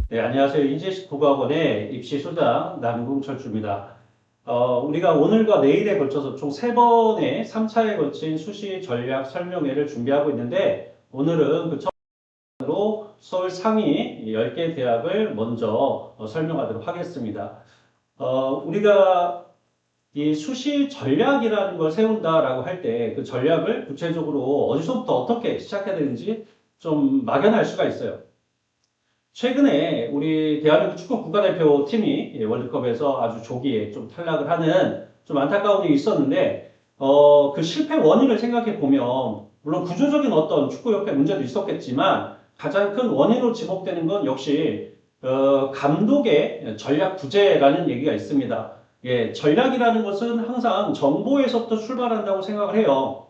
네, 안녕하세요. 인제식 국어학원의 입시 소장 남궁철주입니다. 우리가 오늘과 내일에 걸쳐서 총 3번의 3차에 걸친 수시 전략 설명회를 준비하고 있는데, 오늘은 그 처음으로 서울 상위 10개 대학을 먼저 설명하도록 하겠습니다. 우리가 이 수시 전략이라는 걸 세운다라고 할 때 그 전략을 구체적으로 어디서부터 어떻게 시작해야 되는지 좀 막연할 수가 있어요. 최근에 우리 대한민국 축구 국가대표 팀이 월드컵에서 아주 조기에 좀 탈락을 하는 좀 안타까운 일이 있었는데, 그 실패 원인을 생각해 보면, 물론 구조적인 어떤 축구협회 문제도 있었겠지만, 가장 큰 원인으로 지목되는 건 역시, 감독의 전략 부재라는 얘기가 있습니다. 예, 전략이라는 것은 항상 정보에서부터 출발한다고 생각을 해요.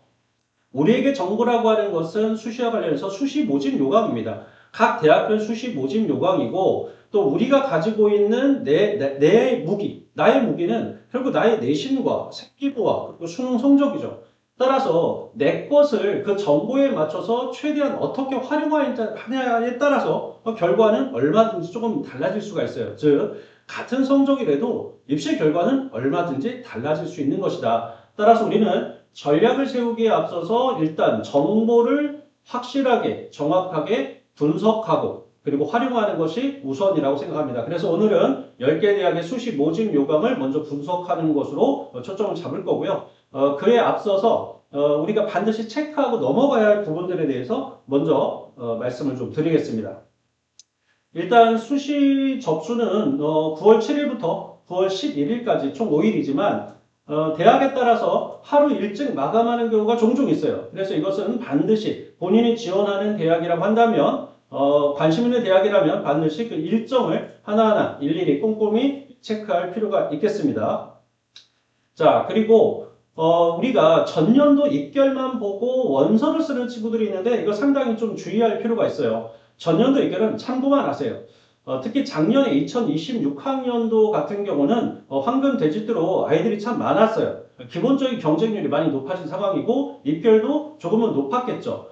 우리에게 정보라고 하는 것은 수시와 관련해서 수시 모집 요강입니다. 각 대학별 수시 모집 요강이고 또 우리가 가지고 있는 내 무기, 나의 무기는 결국 나의 내신과 생기부와 그리고 수능 성적이죠. 따라서 내 것을 그 정보에 맞춰서 최대한 어떻게 활용하느냐에 따라서 결과는 얼마든지 조금 달라질 수가 있어요. 즉, 같은 성적이라도 입시 결과는 얼마든지 달라질 수 있는 것이다. 따라서 우리는 전략을 세우기에 앞서서 일단 정보를 확실하게, 정확하게 분석하고 그리고 활용하는 것이 우선이라고 생각합니다. 그래서 오늘은 10개 대학의 수시 모집 요강을 먼저 분석하는 것으로 초점을 잡을 거고요. 그에 앞서서 우리가 반드시 체크하고 넘어가야 할 부분들에 대해서 먼저 말씀을 좀 드리겠습니다. 일단 수시 접수는 9월 7일부터 9월 11일까지 총 5일이지만 대학에 따라서 하루 일찍 마감하는 경우가 종종 있어요. 그래서 이것은 반드시 본인이 지원하는 대학이라고 한다면 관심 있는 대학이라면 반드시 그 일정을 하나하나 일일이 꼼꼼히 체크할 필요가 있겠습니다. 자, 그리고 우리가 전년도 입결만 보고 원서를 쓰는 친구들이 있는데 이거 상당히 좀 주의할 필요가 있어요. 전년도 입결은 참고만 하세요. 특히 작년에 2026학년도 같은 경우는 황금 돼지ጥ으로 아이들이 참 많았어요. 기본적인 경쟁률이 많이 높아진 상황이고 입결도 조금은 높았겠죠.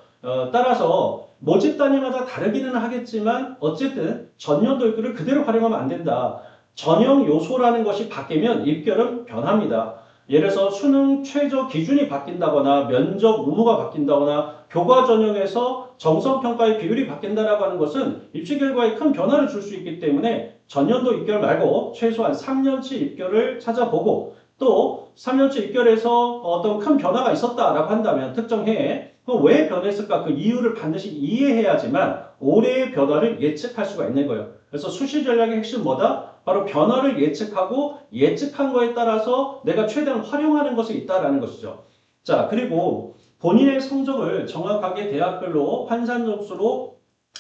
따라서 모집 단위마다 다르기는 하겠지만 어쨌든 전년도 입결을 그대로 활용하면 안 된다. 전형 요소라는 것이 바뀌면 입결은 변합니다. 예를 들어서 수능 최저 기준이 바뀐다거나 면접 의무가 바뀐다거나 교과 전형에서 정성평가의 비율이 바뀐다라고 하는 것은 입시 결과에 큰 변화를 줄 수 있기 때문에 전년도 입결 말고 최소한 3년치 입결을 찾아보고 또 3년치 입결에서 어떤 큰 변화가 있었다라고 한다면 특정 해에 왜 변했을까 그 이유를 반드시 이해해야지만 올해의 변화를 예측할 수가 있는 거예요. 그래서 수시 전략의 핵심 뭐다? 바로 변화를 예측하고 예측한 거에 따라서 내가 최대한 활용하는 것이 있다라는 것이죠. 자, 그리고 본인의 성적을 정확하게 대학별로 환산 점수로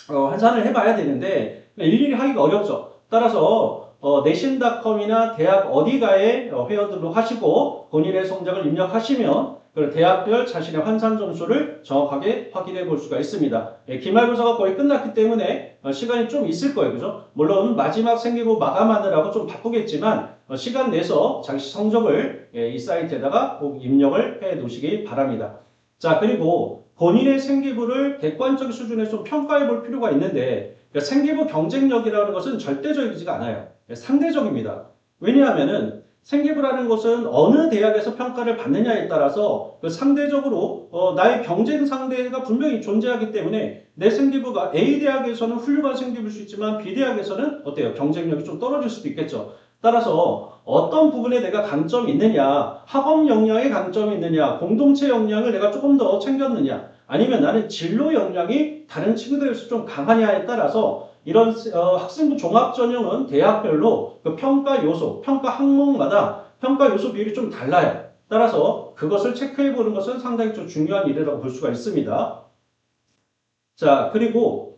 환산을 해봐야 되는데 일일이 하기가 어렵죠. 따라서 내신닷컴이나 대학 어디가에 회원들로 하시고 본인의 성적을 입력하시면 그 대학별 자신의 환산 점수를 정확하게 확인해 볼 수가 있습니다. 예, 기말고사가 거의 끝났기 때문에 시간이 좀 있을 거예요. 그죠? 물론 마지막 생기부 마감하느라고 좀 바쁘겠지만 시간 내서 자기 성적을 이 사이트에다가 꼭 입력을 해 놓으시기 바랍니다. 자, 그리고 본인의 생기부를 객관적 수준에서 좀 평가해 볼 필요가 있는데 생기부 경쟁력이라는 것은 절대적이지가 않아요. 상대적입니다. 왜냐하면은 생기부라는 것은 어느 대학에서 평가를 받느냐에 따라서 그 상대적으로 나의 경쟁 상대가 분명히 존재하기 때문에 내 생기부가 A 대학에서는 훌륭한 생기부일 수 있지만 B 대학에서는 어때요? 경쟁력이 좀 떨어질 수도 있겠죠. 따라서 어떤 부분에 내가 강점이 있느냐, 학업 역량에 강점이 있느냐, 공동체 역량을 내가 조금 더 챙겼느냐, 아니면 나는 진로 역량이 다른 친구들에서 좀 강하냐에 따라서 이런 학생부 종합전형은 대학별로 그 평가 요소, 평가 항목마다 평가 요소 비율이 좀 달라요. 따라서 그것을 체크해 보는 것은 상당히 좀 중요한 일이라고 볼 수가 있습니다. 자, 그리고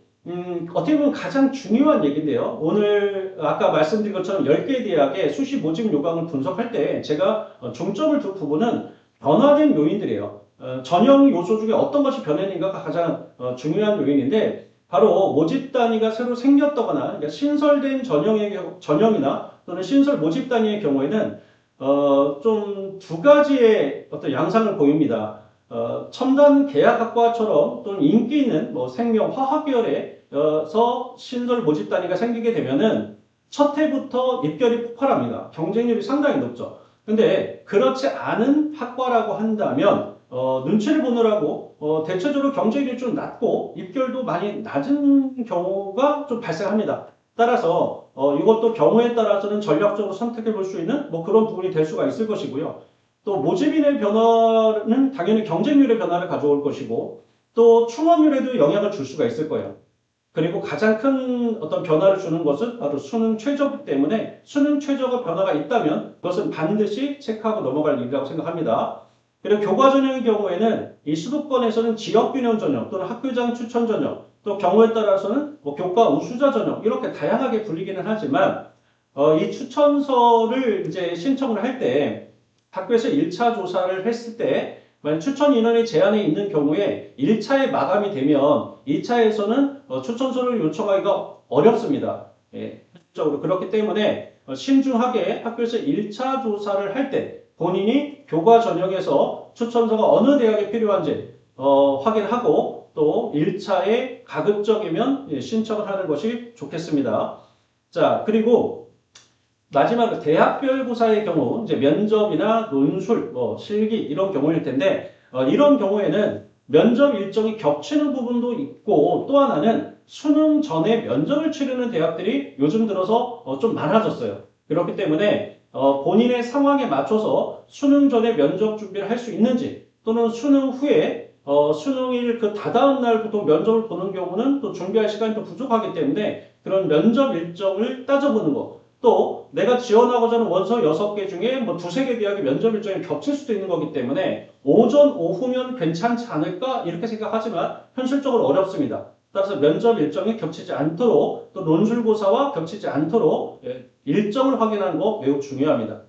어떻게 보면 가장 중요한 얘기인데요. 오늘 아까 말씀드린 것처럼 10개 대학의 수시 모집 요강을 분석할 때 제가 중점을 둔 부분은 변화된 요인들이에요. 전형 요소 중에 어떤 것이 변했는가가 가장 중요한 요인인데 바로 모집 단위가 새로 생겼다거나 그러니까 신설된 전형이나 또는 신설 모집 단위의 경우에는 좀 두 가지의 어떤 양상을 보입니다. 첨단 계약학과처럼 또는 인기 있는 뭐 생명, 화학 계열에서 신설 모집 단위가 생기게 되면은 첫 해부터 입결이 폭발합니다. 경쟁률이 상당히 높죠. 근데 그렇지 않은 학과라고 한다면 눈치를 보느라고 대체적으로 경쟁률이 좀 낮고 입결도 많이 낮은 경우가 좀 발생합니다. 따라서 이것도 경우에 따라서는 전략적으로 선택해 볼 수 있는 뭐 그런 부분이 될 수가 있을 것이고요. 또 모집인의 변화는 당연히 경쟁률의 변화를 가져올 것이고 또 충원률에도 영향을 줄 수가 있을 거예요. 그리고 가장 큰 어떤 변화를 주는 것은 바로 수능 최저이기 때문에 수능 최저가 변화가 있다면 그것은 반드시 체크하고 넘어갈 일이라고 생각합니다. 그리고 교과 전형의 경우에는 이 수도권에서는 지역균형 전형 또는 학교장 추천 전형 또 경우에 따라서는 뭐 교과 우수자 전형 이렇게 다양하게 불리기는 하지만 이 추천서를 이제 신청을 할 때 학교에서 1차 조사를 했을 때 만약 추천 인원이 제한에 있는 경우에 1차에 마감이 되면 2차에서는 추천서를 요청하기가 어렵습니다. 예, 실질적으로 그렇기 때문에 신중하게 학교에서 1차 조사를 할 때 본인이 교과 전형에서 추천서가 어느 대학에 필요한지 확인하고 또 1차에 가급적이면 신청을 하는 것이 좋겠습니다. 자, 그리고 마지막으로 대학별고사의 경우 이제 면접이나 논술, 뭐 실기 이런 경우일 텐데 이런 경우에는 면접 일정이 겹치는 부분도 있고 또 하나는 수능 전에 면접을 치르는 대학들이 요즘 들어서 좀 많아졌어요. 그렇기 때문에 본인의 상황에 맞춰서 수능 전에 면접 준비를 할 수 있는지 또는 수능 후에 수능일 그 다다음 날부터 면접을 보는 경우는 또 준비할 시간이 또 부족하기 때문에 그런 면접 일정을 따져보는 거. 또 내가 지원하고자 하는 원서 6개 중에 뭐 두세 개 대학의 면접 일정이 겹칠 수도 있는 거기 때문에 오전, 오후면 괜찮지 않을까 이렇게 생각하지만 현실적으로 어렵습니다. 따라서 면접 일정이 겹치지 않도록 또 논술고사와 겹치지 않도록 일정을 확인하는 거 매우 중요합니다.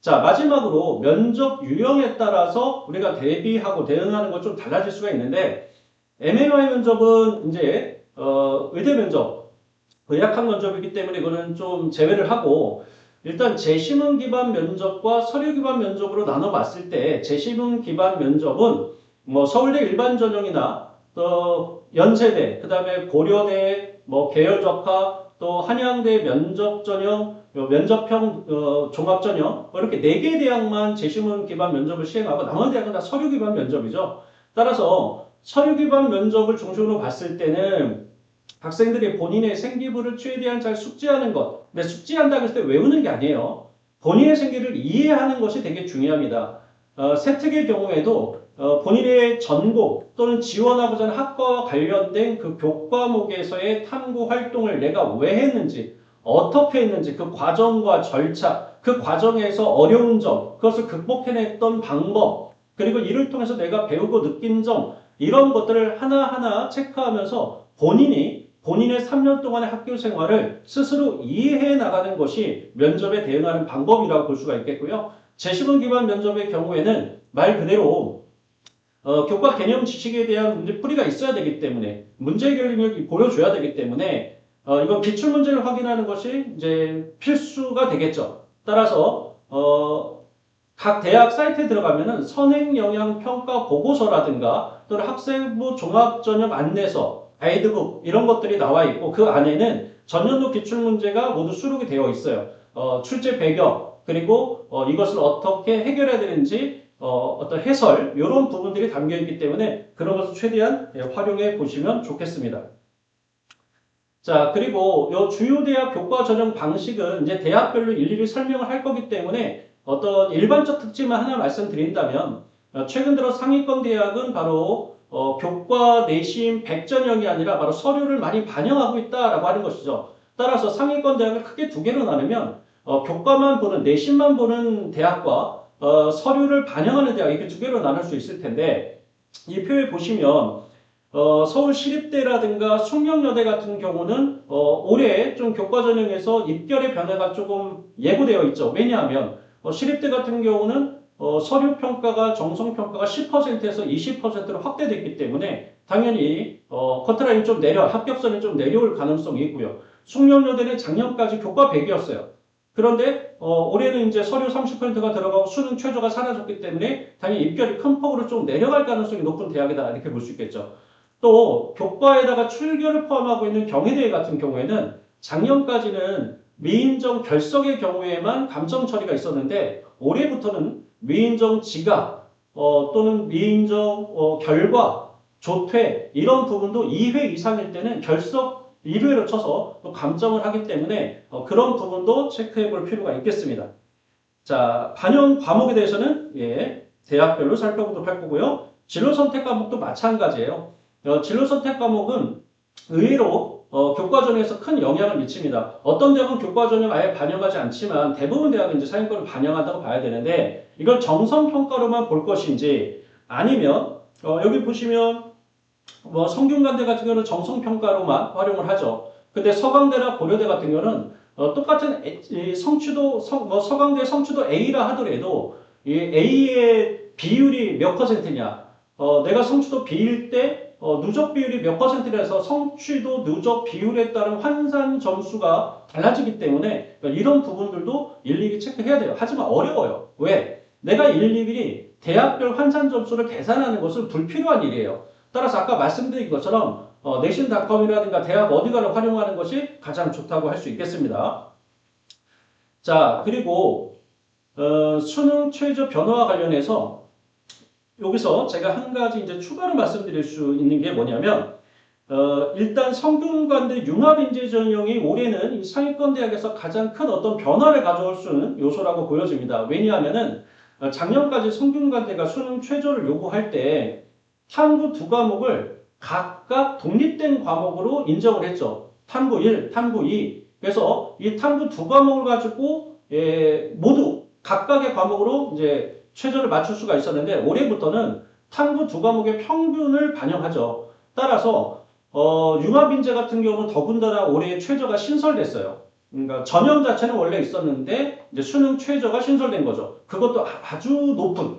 자, 마지막으로 면접 유형에 따라서 우리가 대비하고 대응하는 것 좀 달라질 수가 있는데 M&Y 면접은 이제 의대 면접 의학학 면접이기 때문에 이거는 좀 제외를 하고 일단 재심은 기반 면접과 서류 기반 면접으로 나눠 봤을 때 재심은 기반 면접은 뭐 서울대 일반 전형이나 또 연세대 그다음에 고려대 뭐 계열적합 또 한양대 면접 전형 면접형 종합 전형 뭐 이렇게 4개 대학만 재심은 기반 면접을 시행하고 나머지 대학은 다 서류 기반 면접이죠. 따라서 서류 기반 면접을 중심으로 봤을 때는 학생들이 본인의 생기부를 최대한 잘 숙지하는 것. 근데 숙지한다고 했을 때 외우는 게 아니에요. 본인의 생기를 이해하는 것이 되게 중요합니다. 세특의 경우에도 본인의 전공 또는 지원하고자 하는 학과와 관련된 그 교과목에서의 탐구 활동을 내가 왜 했는지, 어떻게 했는지, 그 과정과 절차, 그 과정에서 어려운 점, 그것을 극복해냈던 방법, 그리고 이를 통해서 내가 배우고 느낀 점, 이런 것들을 하나하나 체크하면서 본인의 3년 동안의 학교 생활을 스스로 이해해 나가는 것이 면접에 대응하는 방법이라고 볼 수가 있겠고요. 재시문 기반 면접의 경우에는 말 그대로 교과 개념 지식에 대한 문제풀이가 있어야 되기 때문에 문제 해결력이 보여줘야 되기 때문에 이건 기출 문제를 확인하는 것이 이제 필수가 되겠죠. 따라서 각 대학 사이트에 들어가면은 선행 영향 평가 보고서라든가 또는 학생부 종합 전형 안내서, 가이드북 이런 것들이 나와 있고 그 안에는 전년도 기출 문제가 모두 수록이 되어 있어요. 출제 배경 그리고 이것을 어떻게 해결해야 되는지 어떤 해설 이런 부분들이 담겨 있기 때문에 그런 것을 최대한 활용해 보시면 좋겠습니다. 자, 그리고 요 주요 대학 교과 전형 방식은 이제 대학별로 일일이 설명을 할 거기 때문에 어떤 일반적 특징만 하나 말씀드린다면 최근 들어 상위권 대학은 바로 교과 내신 100전형이 아니라 바로 서류를 많이 반영하고 있다라고 하는 것이죠. 따라서 상위권 대학을 크게 두 개로 나누면 교과만 보는 내신만 보는 대학과 서류를 반영하는 대학 이렇게 두 개로 나눌 수 있을 텐데 이 표에 보시면 서울시립대라든가 숙명여대 같은 경우는 올해 좀 교과 전형에서 입결의 변화가 조금 예고되어 있죠. 왜냐하면 시립대 같은 경우는 서류 평가가 정성 평가가 10%에서 20%로 확대됐기 때문에 당연히 커트라인 좀 합격선이 좀 내려올 가능성이 있고요. 숙명여대는 작년까지 교과 100이었어요. 그런데 올해는 이제 서류 30%가 들어가고 수능 최저가 사라졌기 때문에 당연히 입결이 큰 폭으로 좀 내려갈 가능성이 높은 대학이다 이렇게 볼 수 있겠죠. 또 교과에다가 출결을 포함하고 있는 경희대 같은 경우에는 작년까지는 미인정 결석의 경우에만 감점 처리가 있었는데 올해부터는 미인정 지각 또는 미인정 결과 조퇴 이런 부분도 2회 이상일 때는 결석 1회로 쳐서 또 감점을 하기 때문에 그런 부분도 체크해 볼 필요가 있겠습니다. 자, 반영 과목에 대해서는 대학별로 살펴보도록 할 거고요. 진로 선택 과목도 마찬가지예요. 진로 선택 과목은 의외로 교과전에서 큰 영향을 미칩니다. 어떤 대학은 교과전을 아예 반영하지 않지만 대부분 대학은 이제 사인권을 반영한다고 봐야 되는데 이걸 정성평가로만 볼 것인지 아니면 여기 보시면 뭐 성균관대 같은 경우는 정성평가로만 활용을 하죠. 근데 서강대나 고려대 같은 경우는 똑같은 성취도 서강대 성취도 A라 하더라도 이 A의 비율이 몇 퍼센트냐 내가 성취도 B일 때 누적 비율이 몇 퍼센트라서 성취도 누적 비율에 따른 환산 점수가 달라지기 때문에 이런 부분들도 일일이 체크해야 돼요. 하지만 어려워요. 왜? 내가 일일이 대학별 환산 점수를 계산하는 것은 불필요한 일이에요. 따라서 아까 말씀드린 것처럼 내신닷컴이라든가 대학 어디가를 활용하는 것이 가장 좋다고 할 수 있겠습니다. 자, 그리고 수능 최저 변화와 관련해서 여기서 제가 한 가지 이제 추가로 말씀드릴 수 있는 게 뭐냐면 일단 성균관대 융합인재 전형이 올해는 이 상위권 대학에서 가장 큰 어떤 변화를 가져올 수 있는 요소라고 보여집니다. 왜냐하면은 작년까지 성균관대가 수능 최저를 요구할 때 탐구 두 과목을 각각 독립된 과목으로 인정을 했죠. 탐구 1, 탐구 2. 그래서 이 탐구 두 과목을 가지고 모두 각각의 과목으로 이제 최저를 맞출 수가 있었는데 올해부터는 탐구 두 과목의 평균을 반영하죠. 따라서 융합인재 같은 경우는 더군다나 올해 최저가 신설됐어요. 그러니까 전형 자체는 원래 있었는데 이제 수능 최저가 신설된 거죠. 그것도 아주 높은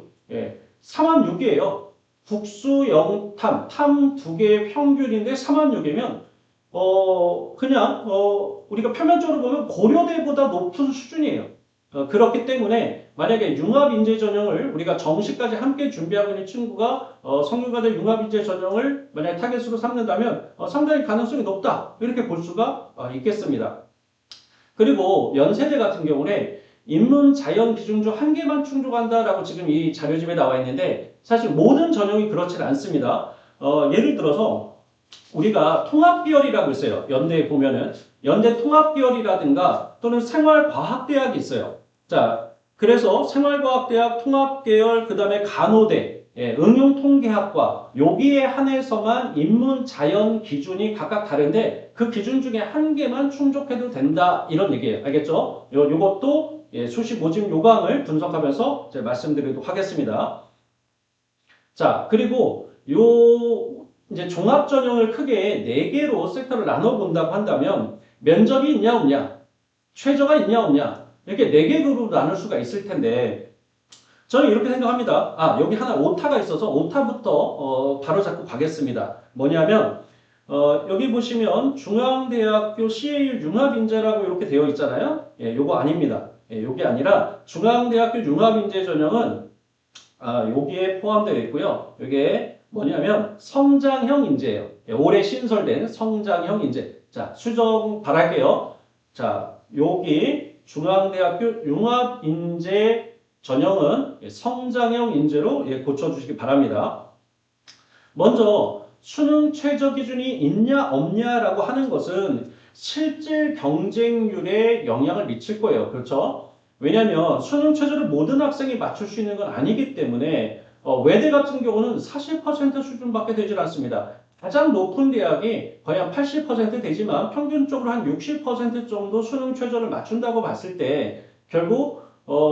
3만 6이에요. 국수 영탐, 탐 두 개의 평균인데 3만 6이면 그냥 우리가 표면적으로 보면 고려대보다 높은 수준이에요. 그렇기 때문에 만약에 융합인재 전형을 우리가 정시까지 함께 준비하고 있는 친구가 성균관대 융합인재 전형을 만약에 타겟으로 삼는다면 상당히 가능성이 높다 이렇게 볼 수가 있겠습니다. 그리고 연세대 같은 경우는 인문 자연 기준 중 한 개만 충족한다라고 지금 이 자료집에 나와 있는데 사실 모든 전형이 그렇지는 않습니다. 예를 들어서 우리가 통합비열이라고 있어요. 연대에 보면은 연대 통합비열이라든가 또는 생활과학대학이 있어요. 자, 그래서 생활과학대학 통합계열 그다음에 간호대 응용통계학과 여기에 한해서만 인문 자연 기준이 각각 다른데 그 기준 중에 한 개만 충족해도 된다 이런 얘기예요. 알겠죠? 요것도 수시 모집 요강을 분석하면서 제가 말씀드리도록 하겠습니다. 자, 그리고 이제 종합 전형을 크게 4개로 섹터를 나눠 본다고 한다면 면접이 있냐 없냐, 최저가 있냐 없냐 이렇게 4개 그룹으로 나눌 수가 있을 텐데 저는 이렇게 생각합니다. 여기 하나 오타가 있어서 오타부터 바로 잡고 가겠습니다. 뭐냐면 여기 보시면 중앙대학교 CA 융합인재라고 이렇게 되어 있잖아요. 요거 아닙니다. 요게 아니라 중앙대학교 융합인재 전형은 여기에 포함되어 있고요. 이게 뭐냐면 성장형 인재예요. 올해 신설된 성장형 인재. 자, 수정 바랄게요. 자, 여기 중앙대학교 융합인재 전형은 성장형 인재로 고쳐주시기 바랍니다. 먼저 수능 최저 기준이 있냐 없냐라고 하는 것은 실질 경쟁률에 영향을 미칠 거예요. 그렇죠? 왜냐하면 수능 최저를 모든 학생이 맞출 수 있는 건 아니기 때문에 외대 같은 경우는 40% 수준밖에 되질 않습니다. 가장 높은 대학이 거의 한 80% 되지만 평균적으로 한 60% 정도 수능 최저를 맞춘다고 봤을 때 결국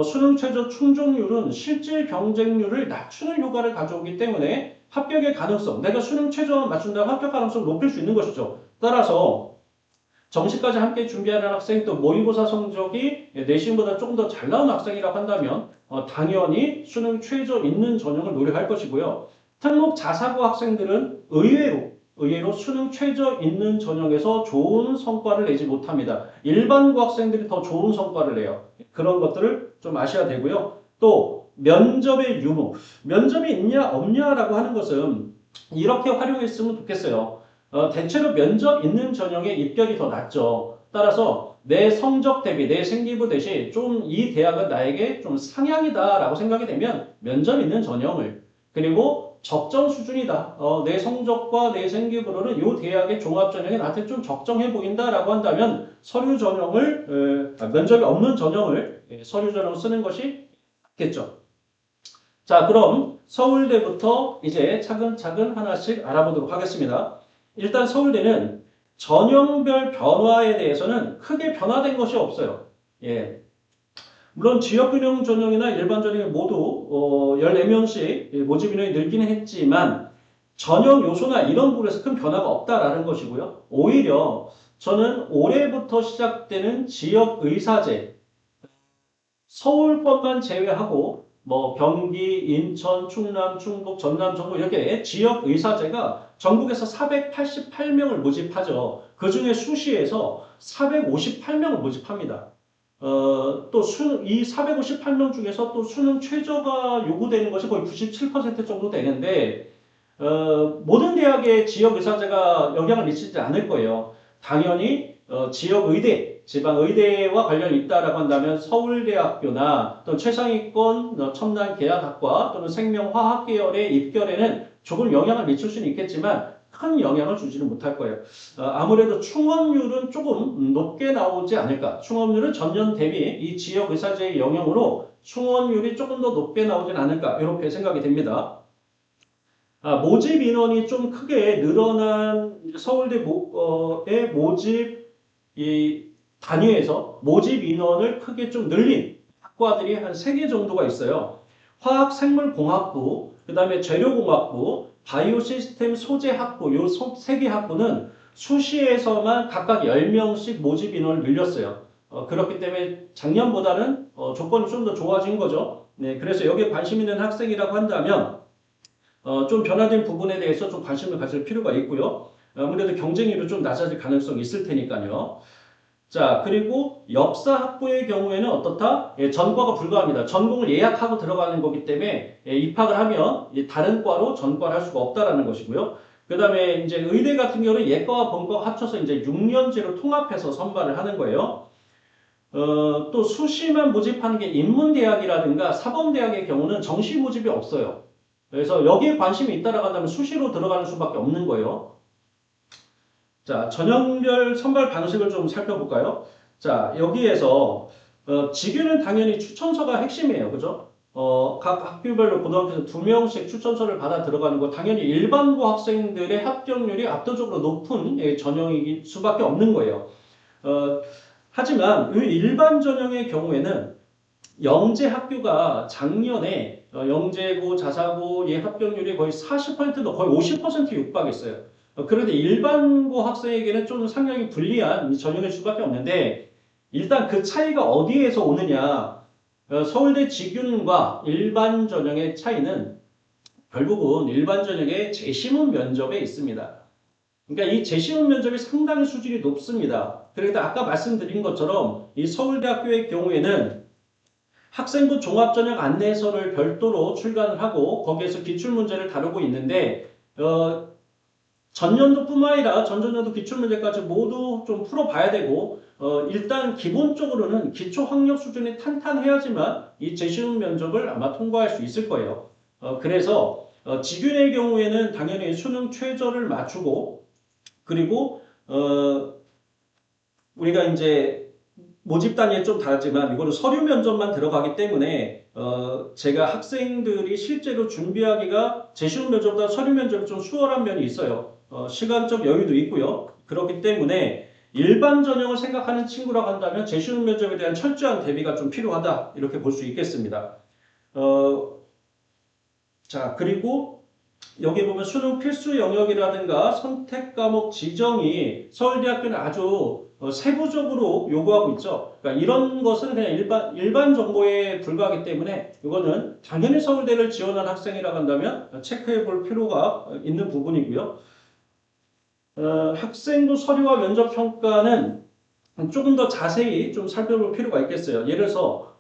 수능 최저 충족률은 실질 경쟁률을 낮추는 효과를 가져오기 때문에 합격의 가능성, 내가 수능 최저만 맞춘다면 합격 가능성을 높일 수 있는 것이죠. 따라서 정시까지 함께 준비하는 학생 또 모의고사 성적이 내신보다 조금 더 잘 나온 학생이라고 한다면 당연히 수능 최저 있는 전형을 노려할 것이고요. 특목 자사고 학생들은 의외로 의외로 수능 최저 있는 전형에서 좋은 성과를 내지 못합니다. 일반고 학생들이 더 좋은 성과를 내요. 그런 것들을 좀 아셔야 되고요. 또 면접의 유무, 면접이 있냐 없냐라고 하는 것은 이렇게 활용했으면 좋겠어요. 대체로 면접 있는 전형의 입결이 더 낮죠. 따라서 내 성적 대비, 내 생기부 대시 좀 이 대학은 나에게 좀 상향이다라고 생각이 되면 면접 있는 전형을, 그리고 적정 수준이다. 내 성적과 내 생기부로는 이 대학의 종합 전형이 나한테 좀 적정해 보인다라고 한다면 서류 전형을, 면접이 없는 전형을 서류 전형 쓰는 것이 겠죠. 자, 그럼 서울대부터 이제 차근차근 하나씩 알아보도록 하겠습니다. 일단 서울대는 전형별 변화에 대해서는 크게 변화된 것이 없어요. 예. 물론 지역균형 전형이나 일반 전형이 모두 14명씩 모집 인원이 늘기는 했지만 전형 요소나 이런 부분에서 큰 변화가 없다라는 것이고요. 오히려 저는 올해부터 시작되는 지역의사제, 서울권만 제외하고 뭐 경기, 인천, 충남, 충북, 전남, 전북 이렇게 지역 의사제가 전국에서 488명을 모집하죠. 그중에 수시에서 458명을 모집합니다. 이 458명 중에서 또 수능 최저가 요구되는 것이 거의 97% 정도 되는데, 모든 대학의 지역 의사제가 영향을 미치지 않을 거예요. 당연히 지역 의대, 지방 의대와 관련이 있다라고 한다면 서울대학교나 또는 최상위권 첨단 계약학과 또는 생명화학 계열의 입결에는 조금 영향을 미칠 수는 있겠지만 큰 영향을 주지는 못할 거예요. 아무래도 충원율은 조금 높게 나오지 않을까. 충원율은 전년 대비 이 지역 의사제의 영향으로 충원율이 조금 더 높게 나오진 않을까. 이렇게 생각이 됩니다. 모집 인원이 좀 크게 늘어난 서울대의 모집 이 단위에서 모집 인원을 크게 좀 늘린 학과들이 한 3개 정도가 있어요. 화학생물공학부, 그 다음에 재료공학부, 바이오시스템 소재학부, 이 3개 학부는 수시에서만 각각 10명씩 모집 인원을 늘렸어요. 그렇기 때문에 작년보다는 조건이 좀 더 좋아진 거죠. 네, 그래서 여기에 관심 있는 학생이라고 한다면 좀 변화된 부분에 대해서 좀 관심을 가질 필요가 있고요. 아무래도 경쟁률이 좀 낮아질 가능성이 있을 테니까요. 자, 그리고 역사학부의 경우에는 어떻다? 전과가 불가합니다. 전공을 예약하고 들어가는 거기 때문에 입학을 하면 다른 과로 전과를 할 수가 없다라는 것이고요. 그 다음에 이제 의대 같은 경우는 예과와 본과가 합쳐서 이제 6년제로 통합해서 선발을 하는 거예요. 또 수시만 모집하는 게 인문대학이라든가 사범대학의 경우는 정시 모집이 없어요. 그래서 여기에 관심이 있다라고 한다면 수시로 들어가는 수밖에 없는 거예요. 자, 전형별 선발 방식을 좀 살펴볼까요? 자, 여기에서 직유는 당연히 추천서가 핵심이에요. 그죠? 각 학교별로 고등학교에서 2명씩 추천서를 받아 들어가는 거 당연히 일반고 학생들의 합격률이 압도적으로 높은 전형일 수밖에 없는 거예요. 하지만 이 일반 전형의 경우에는 영재 학교가 작년에 영재고 자사고의 합격률이 거의 40%도 거의 50% 육박했어요. 그런데 일반고 학생에게는 좀 상당히 불리한 전형일 수밖에 없는데 일단 그 차이가 어디에서 오느냐. 서울대 직윤과 일반 전형의 차이는 결국은 일반 전형의 재시문 면접에 있습니다. 그러니까 이 재시문 면접이 상당히 수준이 높습니다. 그러니까 아까 말씀드린 것처럼 이 서울대학교의 경우에는 학생부 종합전형 안내서를 별도로 출간을 하고 거기에서 기출문제를 다루고 있는데 전년도뿐만 아니라 전전년도 기출문제까지 모두 좀 풀어봐야 되고 일단 기본적으로는 기초학력 수준이 탄탄해야지만 이 재시문 면접을 아마 통과할 수 있을 거예요. 그래서 직윤의 경우에는 당연히 수능 최저를 맞추고 그리고 우리가 이제 모집 단위에 좀 다르지만 이거는 서류 면접만 들어가기 때문에 제가 학생들이 실제로 준비하기가 재시험 면접보다 서류 면접이 좀 수월한 면이 있어요. 시간적 여유도 있고요. 그렇기 때문에 일반 전형을 생각하는 친구라고 한다면 재시험 면접에 대한 철저한 대비가 좀 필요하다 이렇게 볼 수 있겠습니다. 자, 그리고 여기 보면 수능 필수 영역이라든가 선택 과목 지정이 서울대학교는 아주 세부적으로 요구하고 있죠. 그러니까 이런 것은 그냥 일반 정보에 불과하기 때문에 이거는 당연히 서울대를 지원한 학생이라고 한다면 체크해 볼 필요가 있는 부분이고요. 학생부 서류와 면접 평가는 조금 더 자세히 좀 살펴볼 필요가 있겠어요. 예를 들어서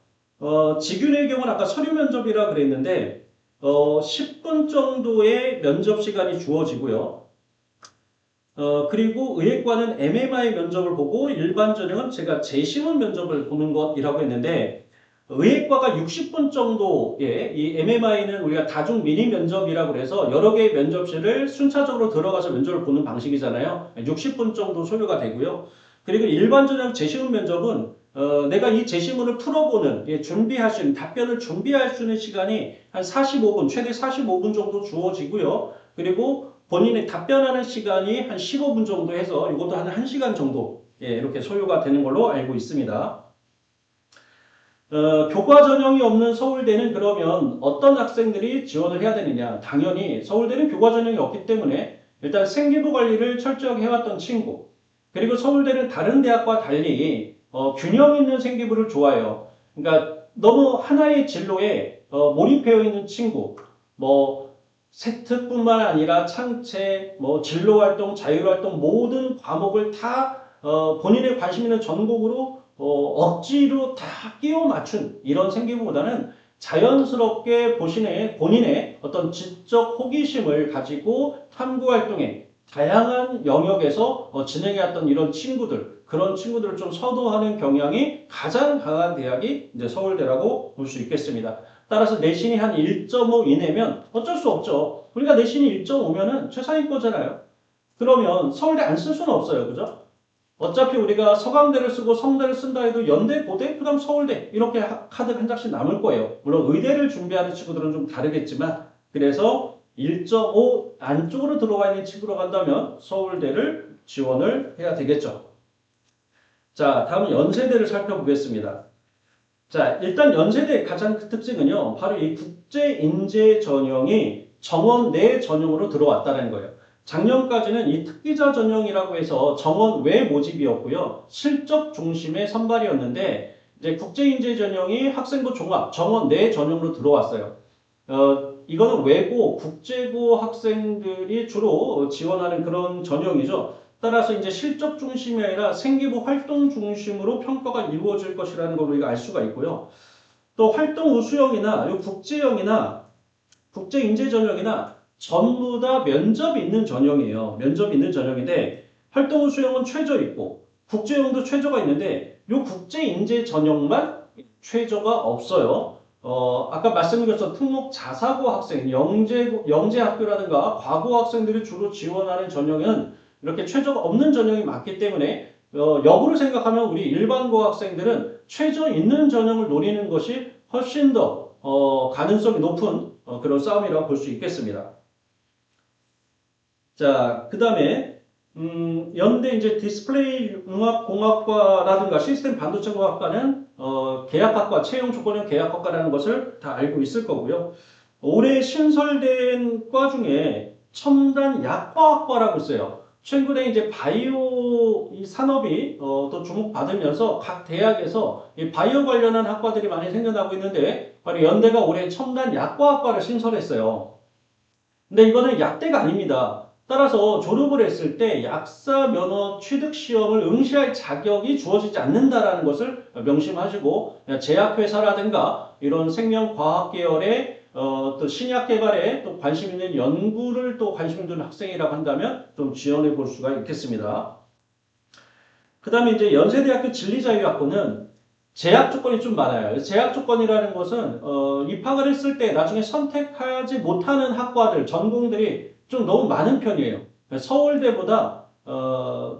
직윤의 경우는 아까 서류 면접이라 그랬는데 10분 정도의 면접 시간이 주어지고요. 그리고 의예과는 MMI 면접을 보고 일반 전형은 제가 재심원 면접을 보는 것이라고 했는데 의예과가 60분 정도의 이 MMI는 우리가 다중 미니 면접이라고 해서 여러 개의 면접실을 순차적으로 들어가서 면접을 보는 방식이잖아요. 60분 정도 소요가 되고요. 그리고 일반 전형 재심원 면접은 내가 이 재심문을 풀어보는 준비할 수 있는 답변을 준비할 수 있는 시간이 한 45분 최대 45분 정도 주어지고요. 그리고 본인이 답변하는 시간이 한 15분 정도 해서 이것도 한 1시간 정도 이렇게 소요가 되는 걸로 알고 있습니다. 교과 전형이 없는 서울대는 그러면 어떤 학생들이 지원을 해야 되느냐? 당연히 서울대는 교과 전형이 없기 때문에 일단 생기부 관리를 철저하게 해왔던 친구, 그리고 서울대는 다른 대학과 달리 균형 있는 생기부를 좋아해요. 그러니까 너무 하나의 진로에 몰입되어 있는 친구, 뭐 세특뿐만 아니라 창체, 뭐 진로활동, 자율활동 모든 과목을 다 본인의 관심 있는 전공으로 억지로 다 끼워 맞춘 이런 생기부보다는 자연스럽게 본인의 어떤 지적 호기심을 가지고 탐구 활동에 다양한 영역에서 진행해왔던 이런 친구들, 그런 친구들을 좀 선호하는 경향이 가장 강한 대학이 이제 서울대라고 볼 수 있겠습니다. 따라서 내신이 한 1.5 이내면 어쩔 수 없죠. 우리가 내신이 1.5면은 최상위권잖아요. 그러면 서울대 안 쓸 수는 없어요. 그죠? 어차피 우리가 서강대를 쓰고 성대를 쓴다 해도 연대, 고대, 그다음 서울대 이렇게 카드 한 장씩 남을 거예요. 물론 의대를 준비하는 친구들은 좀 다르겠지만 그래서 1.5 안쪽으로 들어와 있는 친구로 간다면 서울대를 지원을 해야 되겠죠. 자, 다음은 연세대를 살펴보겠습니다. 자, 일단 연세대의 가장 큰 특징은요. 바로 이 국제인재 전형이 정원 내 전형으로 들어왔다는 거예요. 작년까지는 이 특기자 전형이라고 해서 정원 외 모집이었고요. 실적 중심의 선발이었는데 이제 국제인재 전형이 학생부 종합 정원 내 전형으로 들어왔어요. 이거는 외고, 국제고 학생들이 주로 지원하는 그런 전형이죠. 따라서 이제 실적 중심이 아니라 생기부 활동 중심으로 평가가 이루어질 것이라는 걸 우리가 알 수가 있고요. 또 활동 우수형이나 국제형이나 국제인재 전형이나 전부 다 면접이 있는 전형이에요. 면접이 있는 전형인데 활동 우수형은 최저 있고 국제형도 최저가 있는데 이 국제인재 전형만 최저가 없어요. 아까 말씀드린 것처럼 특목 자사고 학생, 영재 학교라든가 과고 학생들이 주로 지원하는 전형은 이렇게 최저가 없는 전형이 많기 때문에 역으로 생각하면 우리 일반고 학생들은 최저 있는 전형을 노리는 것이 훨씬 더 가능성이 높은 그런 싸움이라고 볼 수 있겠습니다. 자, 그 다음에 연대 이제 디스플레이 융합공학과라든가 시스템 반도체공학과는 계약학과, 채용 조건형 계약학과라는 것을 다 알고 있을 거고요. 올해 신설된 과 중에 첨단 약과학과라고 있어요. 최근에 이제 바이오 이 산업이 또 주목받으면서 각 대학에서 이 바이오 관련한 학과들이 많이 생겨나고 있는데 바로 연대가 올해 첨단 약과학과를 신설했어요. 근데 이거는 약대가 아닙니다. 따라서 졸업을 했을 때 약사 면허 취득 시험을 응시할 자격이 주어지지 않는다라는 것을 명심하시고 제약회사라든가 이런 생명과학 계열의 또 신약 개발에 또 관심 있는 연구를 또 관심 있는 학생이라고 한다면 좀 지원해 볼 수가 있겠습니다. 그 다음에 이제 연세대학교 진리자유학부는 제약 조건이 좀 많아요. 제약 조건이라는 것은 입학을 했을 때 나중에 선택하지 못하는 학과들, 전공들이 좀 너무 많은 편이에요. 서울대보다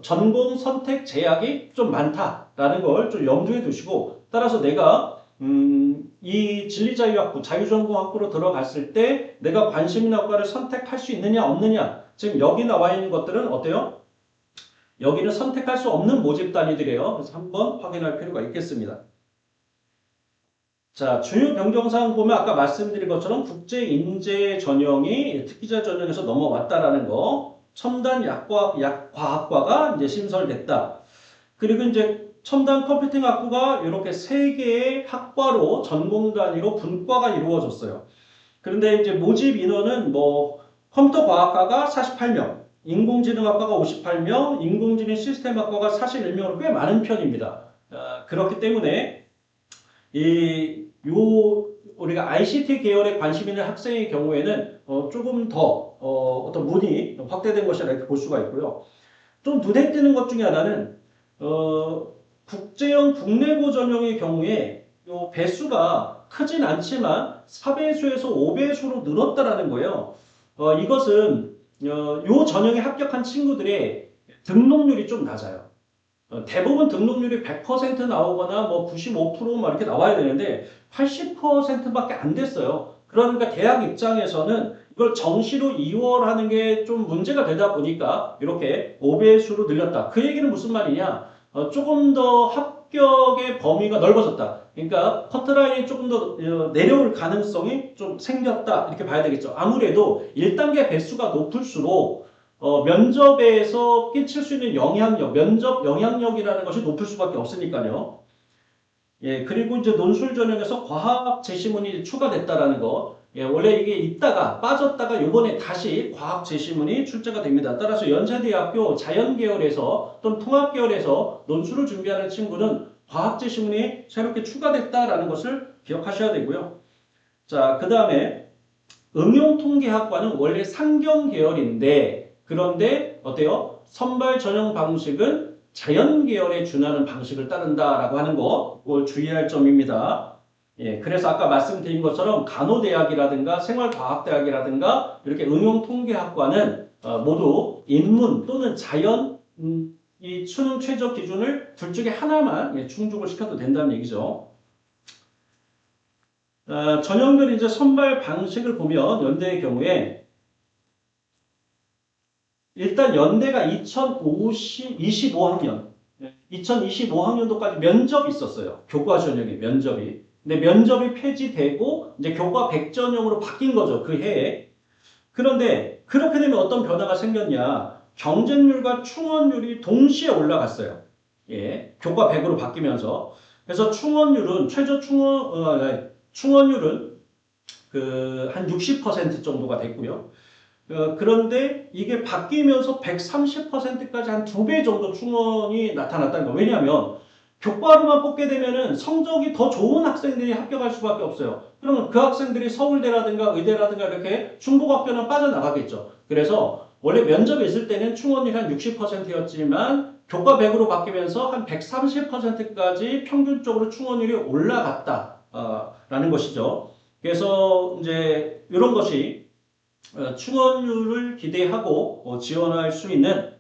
전공 선택 제약이 좀 많다라는 걸 좀 염두에 두시고 따라서 내가 이 진리자유학부, 자유전공학부로 들어갔을 때 내가 관심 있는 학과를 선택할 수 있느냐 없느냐 지금 여기 나와 있는 것들은 어때요? 여기는 선택할 수 없는 모집 단위들이에요. 그래서 한번 확인할 필요가 있겠습니다. 자, 주요 변경사항 보면 아까 말씀드린 것처럼 국제인재 전형이 특기자 전형에서 넘어왔다라는 거, 첨단 약과학과가 이제 신설됐다. 그리고 이제 첨단 컴퓨팅 학부가 이렇게 세 개의 학과로 전공 단위로 분과가 이루어졌어요. 그런데 이제 모집 인원은 뭐 컴퓨터 과학과가 48명, 인공지능학과가 58명, 인공지능 시스템학과가 41명으로 꽤 많은 편입니다. 그렇기 때문에 우리가 ICT 계열에 관심 있는 학생의 경우에는 조금 더 어떤 문이 확대된 것이라 이렇게 볼 수가 있고요. 좀 눈에 띄는 것 중에 하나는 국제형 국내고 전형의 경우에 요 배수가 크진 않지만 4배수에서 5배수로 늘었다라는 거예요. 이것은 요 전형에 합격한 친구들의 등록률이 좀 낮아요. 대부분 등록률이 100% 나오거나 뭐 95%막 이렇게 나와야 되는데 80%밖에 안 됐어요. 그러니까 대학 입장에서는 이걸 정시로 이월하는 게 좀 문제가 되다 보니까 이렇게 5배수로 늘렸다. 그 얘기는 무슨 말이냐? 조금 더 합격의 범위가 넓어졌다. 그러니까 커트라인이 조금 더 내려올 가능성이 좀 생겼다. 이렇게 봐야 되겠죠. 아무래도 1단계 배수가 높을수록 면접에서 끼칠 수 있는 영향력, 면접 영향력이라는 것이 높을 수밖에 없으니까요. 예, 그리고 이제 논술 전형에서 과학 제시문이 추가됐다라는 거. 예, 원래 이게 있다가 빠졌다가 요번에 다시 과학 제시문이 출제가 됩니다. 따라서 연세대학교 자연계열에서 또는 통합계열에서 논술을 준비하는 친구는 과학 제시문이 새롭게 추가됐다라는 것을 기억하셔야 되고요. 자, 그 다음에 응용통계학과는 원래 상경 계열인데 그런데 어때요? 선발 전형 방식은 자연 계열에 준하는 방식을 따른다라고 하는 거 그걸 주의할 점입니다. 예, 그래서 아까 말씀드린 것처럼 간호대학이라든가 생활과학대학이라든가 이렇게 응용통계학과는 모두 인문 또는 자연 이 수능 최저 기준을 둘 중에 하나만 충족을 시켜도 된다는 얘기죠. 전형별 이제 선발 방식을 보면 연대의 경우에 일단 연대가 2025학년, 2025학년도까지 면접이 있었어요. 교과 전형의 면접이. 근데 면접이 폐지되고 이제 교과 100전형으로 바뀐 거죠. 그 해에. 그런데 그렇게 되면 어떤 변화가 생겼냐? 경쟁률과 충원율이 동시에 올라갔어요. 예, 교과 100으로 바뀌면서. 그래서 충원율은 최저 충원율은 그 한 60% 정도가 됐고요. 그런데 이게 바뀌면서 130%까지 한 2배 정도 충원이 나타났다는 거예요. 왜냐하면 교과로만 뽑게 되면은 성적이 더 좋은 학생들이 합격할 수밖에 없어요. 그러면 그 학생들이 서울대라든가 의대라든가 이렇게 중복학교는 빠져나가겠죠. 그래서 원래 면접에 있을 때는 충원율이 한 60%였지만 교과 100으로 바뀌면서 한 130%까지 평균적으로 충원율이 올라갔다라는 것이죠. 그래서 이제 이런 것이 충원률을 기대하고 지원할 수 있는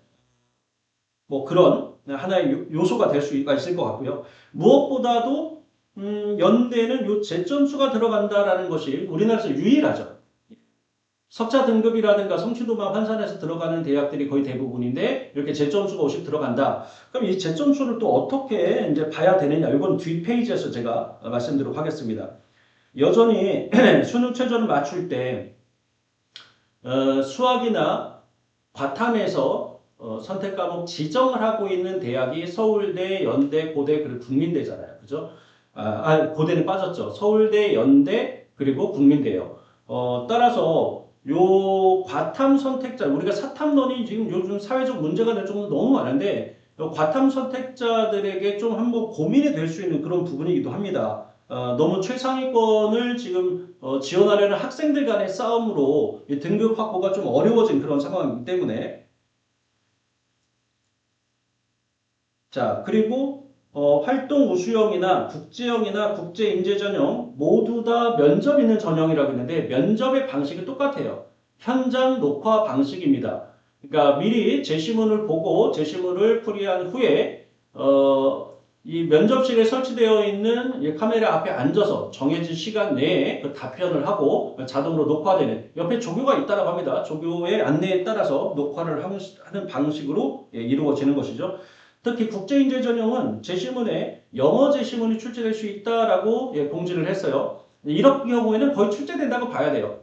뭐 그런 하나의 요소가 될 수가 있을 것 같고요. 무엇보다도 연대는 요 재점수가 들어간다라는 것이 우리나라에서 유일하죠. 석차 등급이라든가 성취도만 환산해서 들어가는 대학들이 거의 대부분인데 이렇게 재점수가 50 들어간다. 그럼 이 재점수를 또 어떻게 이제 봐야 되느냐? 이건 뒷페이지에서 제가 말씀드리도록 하겠습니다. 여전히 수능 최저를 맞출 때 수학이나 과탐에서 선택 과목 지정을 하고 있는 대학이 서울대, 연대, 고대, 그리고 국민대잖아요. 그죠? 고대는 빠졌죠. 서울대, 연대, 그리고 국민대예요. 따라서 요 과탐 선택자, 우리가 사탐론이 지금 요즘 사회적 문제가 될 정도로 너무 많은데 과탐 선택자들에게 좀 한번 고민이 될 수 있는 그런 부분이기도 합니다. 너무 최상위권을 지금 지원하려는 학생들 간의 싸움으로 이 등급 확보가 좀 어려워진 그런 상황이기 때문에 자 그리고 활동 우수형이나 국제형이나 국제인재전형 모두 다 면접 있는 전형이라고 했는데 면접의 방식이 똑같아요. 현장 녹화 방식입니다. 그러니까 미리 제시문을 보고 제시문을 풀이한 후에 이 면접실에 설치되어 있는 이 카메라 앞에 앉아서 정해진 시간 내에 그 답변을 하고 자동으로 녹화되는 옆에 조교가 있다고 합니다. 조교의 안내에 따라서 녹화를 하는 방식으로 이루어지는 것이죠. 특히 국제인재 전형은 제시문에 영어 제시문이 출제될 수 있다라고 공지를 했어요. 이런 경우에는 거의 출제된다고 봐야 돼요.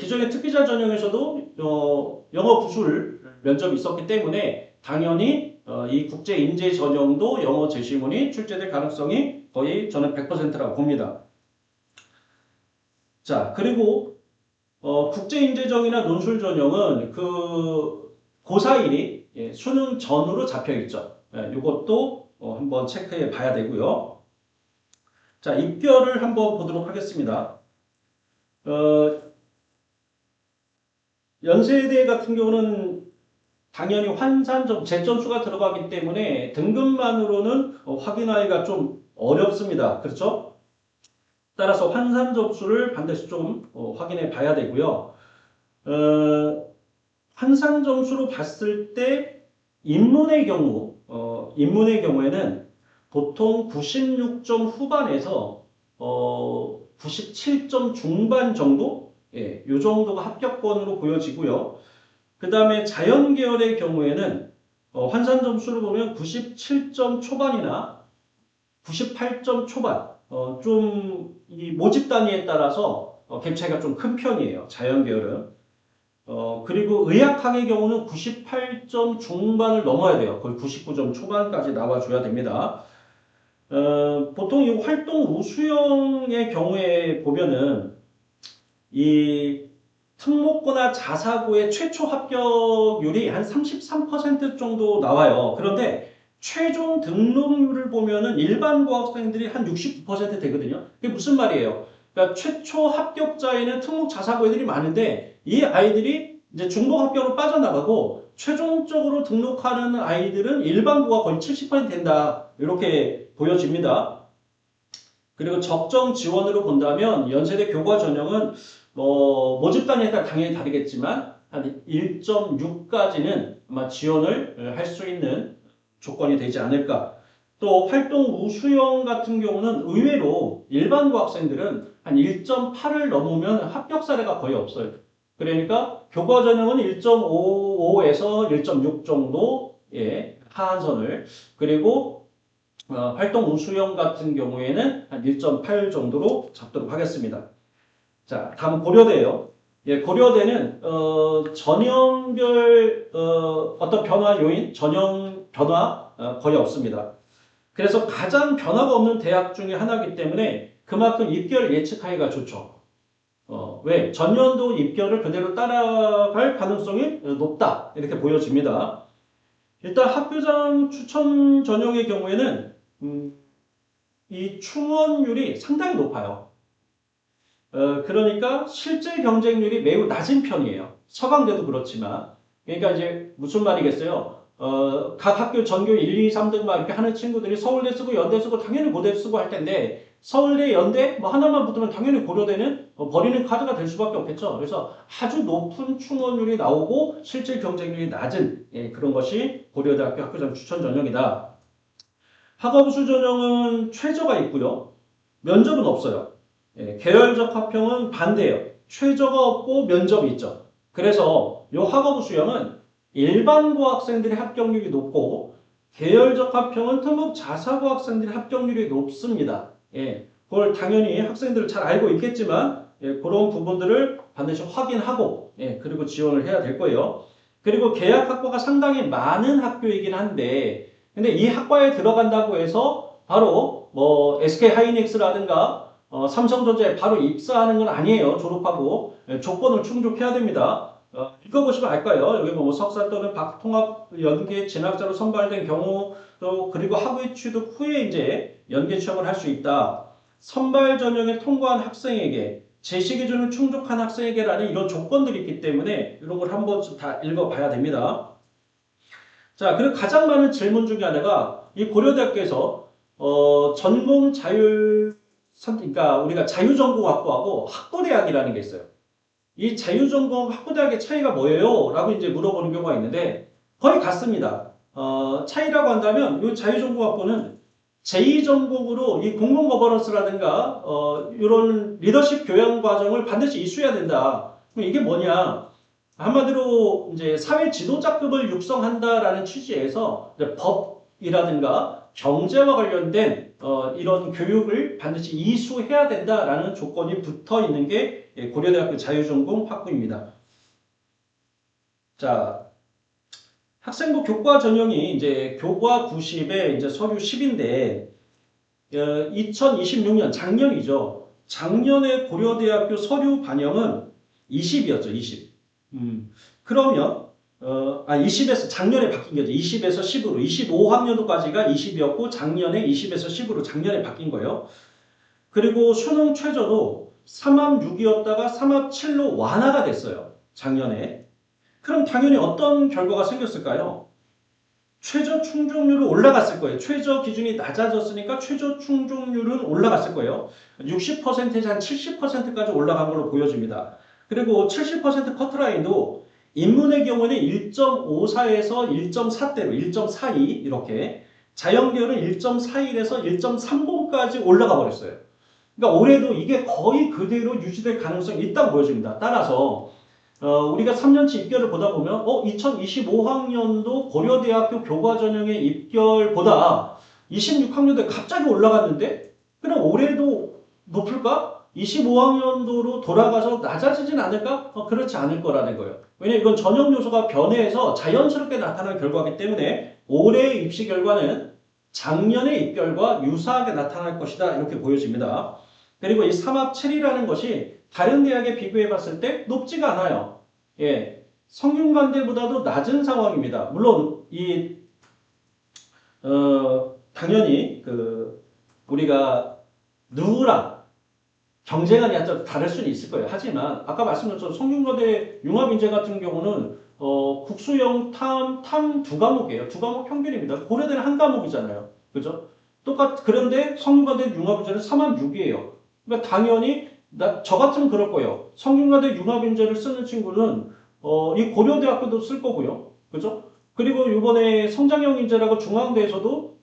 기존의 특기자 전형에서도 영어 구술 면접이 있었기 때문에 당연히 이 국제인재 전형도 영어 제시문이 출제될 가능성이 거의 저는 100%라고 봅니다. 자, 그리고 국제인재 전형이나 논술 전형은 그 고사일이 수능 전후로 잡혀 있죠. 이것도 한번 체크해 봐야 되고요. 자, 입결을 한번 보도록 하겠습니다. 어, 연세대 같은 경우는 당연히 재점수가 들어가기 때문에 등급만으로는 확인하기가 좀 어렵습니다. 그렇죠? 따라서 환산 접수를 반드시 좀 확인해 봐야 되고요. 환산 점수로 봤을 때 인문의 경우에는 보통 96점 후반에서 97점 중반 정도, 요 정도가 합격권으로 보여지고요. 그 다음에 자연 계열의 경우에는 환산 점수를 보면 97점 초반이나 98점 초반, 좀 이 모집 단위에 따라서 갭 차이가 좀 큰 편이에요. 자연 계열은. 그리고 의학학의 경우는 98점 중반을 넘어야 돼요. 거의 99점 초반까지 나와줘야 됩니다. 보통 이 활동 우수형의 경우에 보면은 이 특목고나 자사고의 최초 합격률이 한 33% 정도 나와요. 그런데 최종 등록률을 보면은 일반고 학생들이 한 69% 되거든요. 그게 무슨 말이에요? 그러니까 최초 합격자에는 특목 자사고 애들이 많은데 이 아이들이 이제 중복 합격으로 빠져나가고 최종적으로 등록하는 아이들은 일반고가 거의 70% 된다. 이렇게 보여집니다. 그리고 적정 지원으로 본다면 연세대 교과 전형은 모집 단위에 따라 당연히 다르겠지만 한 1.6까지는 아마 지원을 할 수 있는 조건이 되지 않을까. 또 활동 우수형 같은 경우는 의외로 일반고 학생들은 한 1.8을 넘으면 합격 사례가 거의 없어요. 그러니까 교과 전형은 1.55에서 1.6 정도의 하한선을, 그리고 활동 우수형 같은 경우에는 한 1.8 정도로 잡도록 하겠습니다. 자, 다음 고려대예요. 고려대는 전형별 어떤 변화 요인, 전형 변화 거의 없습니다. 그래서 가장 변화가 없는 대학 중에 하나이기 때문에 그만큼 입결 예측하기가 좋죠. 왜? 전년도 입결을 그대로 따라갈 가능성이 높다. 이렇게 보여집니다. 일단 학교장 추천 전형의 경우에는 이 충원율이 상당히 높아요. 그러니까 실제 경쟁률이 매우 낮은 편이에요. 서강대도 그렇지만. 그러니까 이제 무슨 말이겠어요? 각 학교 전교 1, 2, 3등 막 이렇게 하는 친구들이 서울대 쓰고 연대 쓰고 당연히 고대 쓰고 할 텐데 서울대, 연대 뭐 하나만 붙으면 당연히 고려대는 버리는 카드가 될 수밖에 없겠죠. 그래서 아주 높은 충원율이 나오고 실제 경쟁률이 낮은 그런 것이 고려대학교 학교장 추천 전형이다. 학업수 전형은 최저가 있고요. 면접은 없어요. 계열적 합평은 반대예요. 최저가 없고 면접이 있죠. 그래서 이 학업 수형은 일반고 학생들의 합격률이 높고 계열적 합평은 특목 자사고 학생들의 합격률이 높습니다. 그걸 당연히 학생들은 잘 알고 있겠지만 그런 부분들을 반드시 확인하고 그리고 지원을 해야 될 거예요. 그리고 계약 학과가 상당히 많은 학교이긴 한데 근데 이 학과에 들어간다고 해서 바로 뭐 SK 하이닉스라든가 삼성전자에 바로 입사하는 건 아니에요. 졸업하고 조건을 충족해야 됩니다. 읽어보시면 알까요? 여기 뭐 석사 또는 박통합 연계 진학자로 선발된 경우 또 그리고 학위 취득 후에 이제 연계 취업을 할 수 있다. 선발 전형에 통과한 학생에게 제시 기준을 충족한 학생에게라는 이런 조건들이 있기 때문에 이런 걸 한 번쯤 다 읽어봐야 됩니다. 자, 그리고 가장 많은 질문 중에 하나가 이 고려대학교에서 전공 자율 그러니까 우리가 자유전공학부하고 학부대학이라는 게 있어요. 이 자유전공 학부대학의 차이가 뭐예요? 라고 이제 물어보는 경우가 있는데 거의 같습니다. 차이라고 한다면 이 자유전공학부는 제2전공으로 이 공공거버넌스라든가 이런 리더십 교양 과정을 반드시 이수해야 된다. 그럼 이게 뭐냐? 한마디로 이제 사회 지도자급을 육성한다라는 취지에서 법이라든가 경제와 관련된 이런 교육을 반드시 이수해야 된다라는 조건이 붙어 있는 게 고려대학교 자유전공 학부입니다. 자, 학생부 교과 전형이 이제 교과 90에 이제 서류 10인데 2026년 작년이죠. 작년에 고려대학교 서류 반영은 20이었죠. 20. 그러면 20에서 작년에 바뀐 거죠. 20에서 10으로 25학년도까지가 20이었고 작년에 20에서 10으로 작년에 바뀐 거예요. 그리고 수능 최저도 3합6이었다가 3합7로 완화가 됐어요. 작년에. 그럼 당연히 어떤 결과가 생겼을까요? 최저 충족률은 올라갔을 거예요. 최저 기준이 낮아졌으니까 최저 충족률은 올라갔을 거예요. 60%에서 한 70%까지 올라간 걸로 보여집니다. 그리고 70% 커트라인도 인문의 경우에는 1.54에서 1.4대로 1.42 이렇게 자연계열은 1.41에서 1.30까지 올라가 버렸어요. 그러니까 올해도 이게 거의 그대로 유지될 가능성이 있다고 보여집니다. 따라서 우리가 3년치 입결을 보다 보면 2025학년도 고려대학교 교과전형의 입결보다 26학년도에 갑자기 올라갔는데 그럼 올해도 높을까? 25학년도로 돌아가서 낮아지진 않을까? 그렇지 않을 거라는 거예요. 왜냐면 이건 전형 요소가 변해서 자연스럽게 나타난 결과이기 때문에 올해의 입시 결과는 작년의 입결과 유사하게 나타날 것이다. 이렇게 보여집니다. 그리고 이 3합7이라는 것이 다른 대학에 비교해 봤을 때 높지가 않아요. 예. 성균관대보다도 낮은 상황입니다. 물론 당연히 우리가 누구랑 경쟁하느냐에 따라 다를 수는 있을 거예요. 하지만 아까 말씀드렸죠. 성균관대 융합인재 같은 경우는 국수영 탐 두 과목이에요. 두 과목 평균입니다. 고려대는 한 과목이잖아요. 그죠? 그런데 성균관대 융합인재는 3합6이에요. 그러니까 당연히 저 같으면 그럴 거예요. 성균관대 융합인재를 쓰는 친구는 이 고려대학교도 쓸 거고요. 그죠? 그리고 이번에 성장형 인재라고 중앙대에서도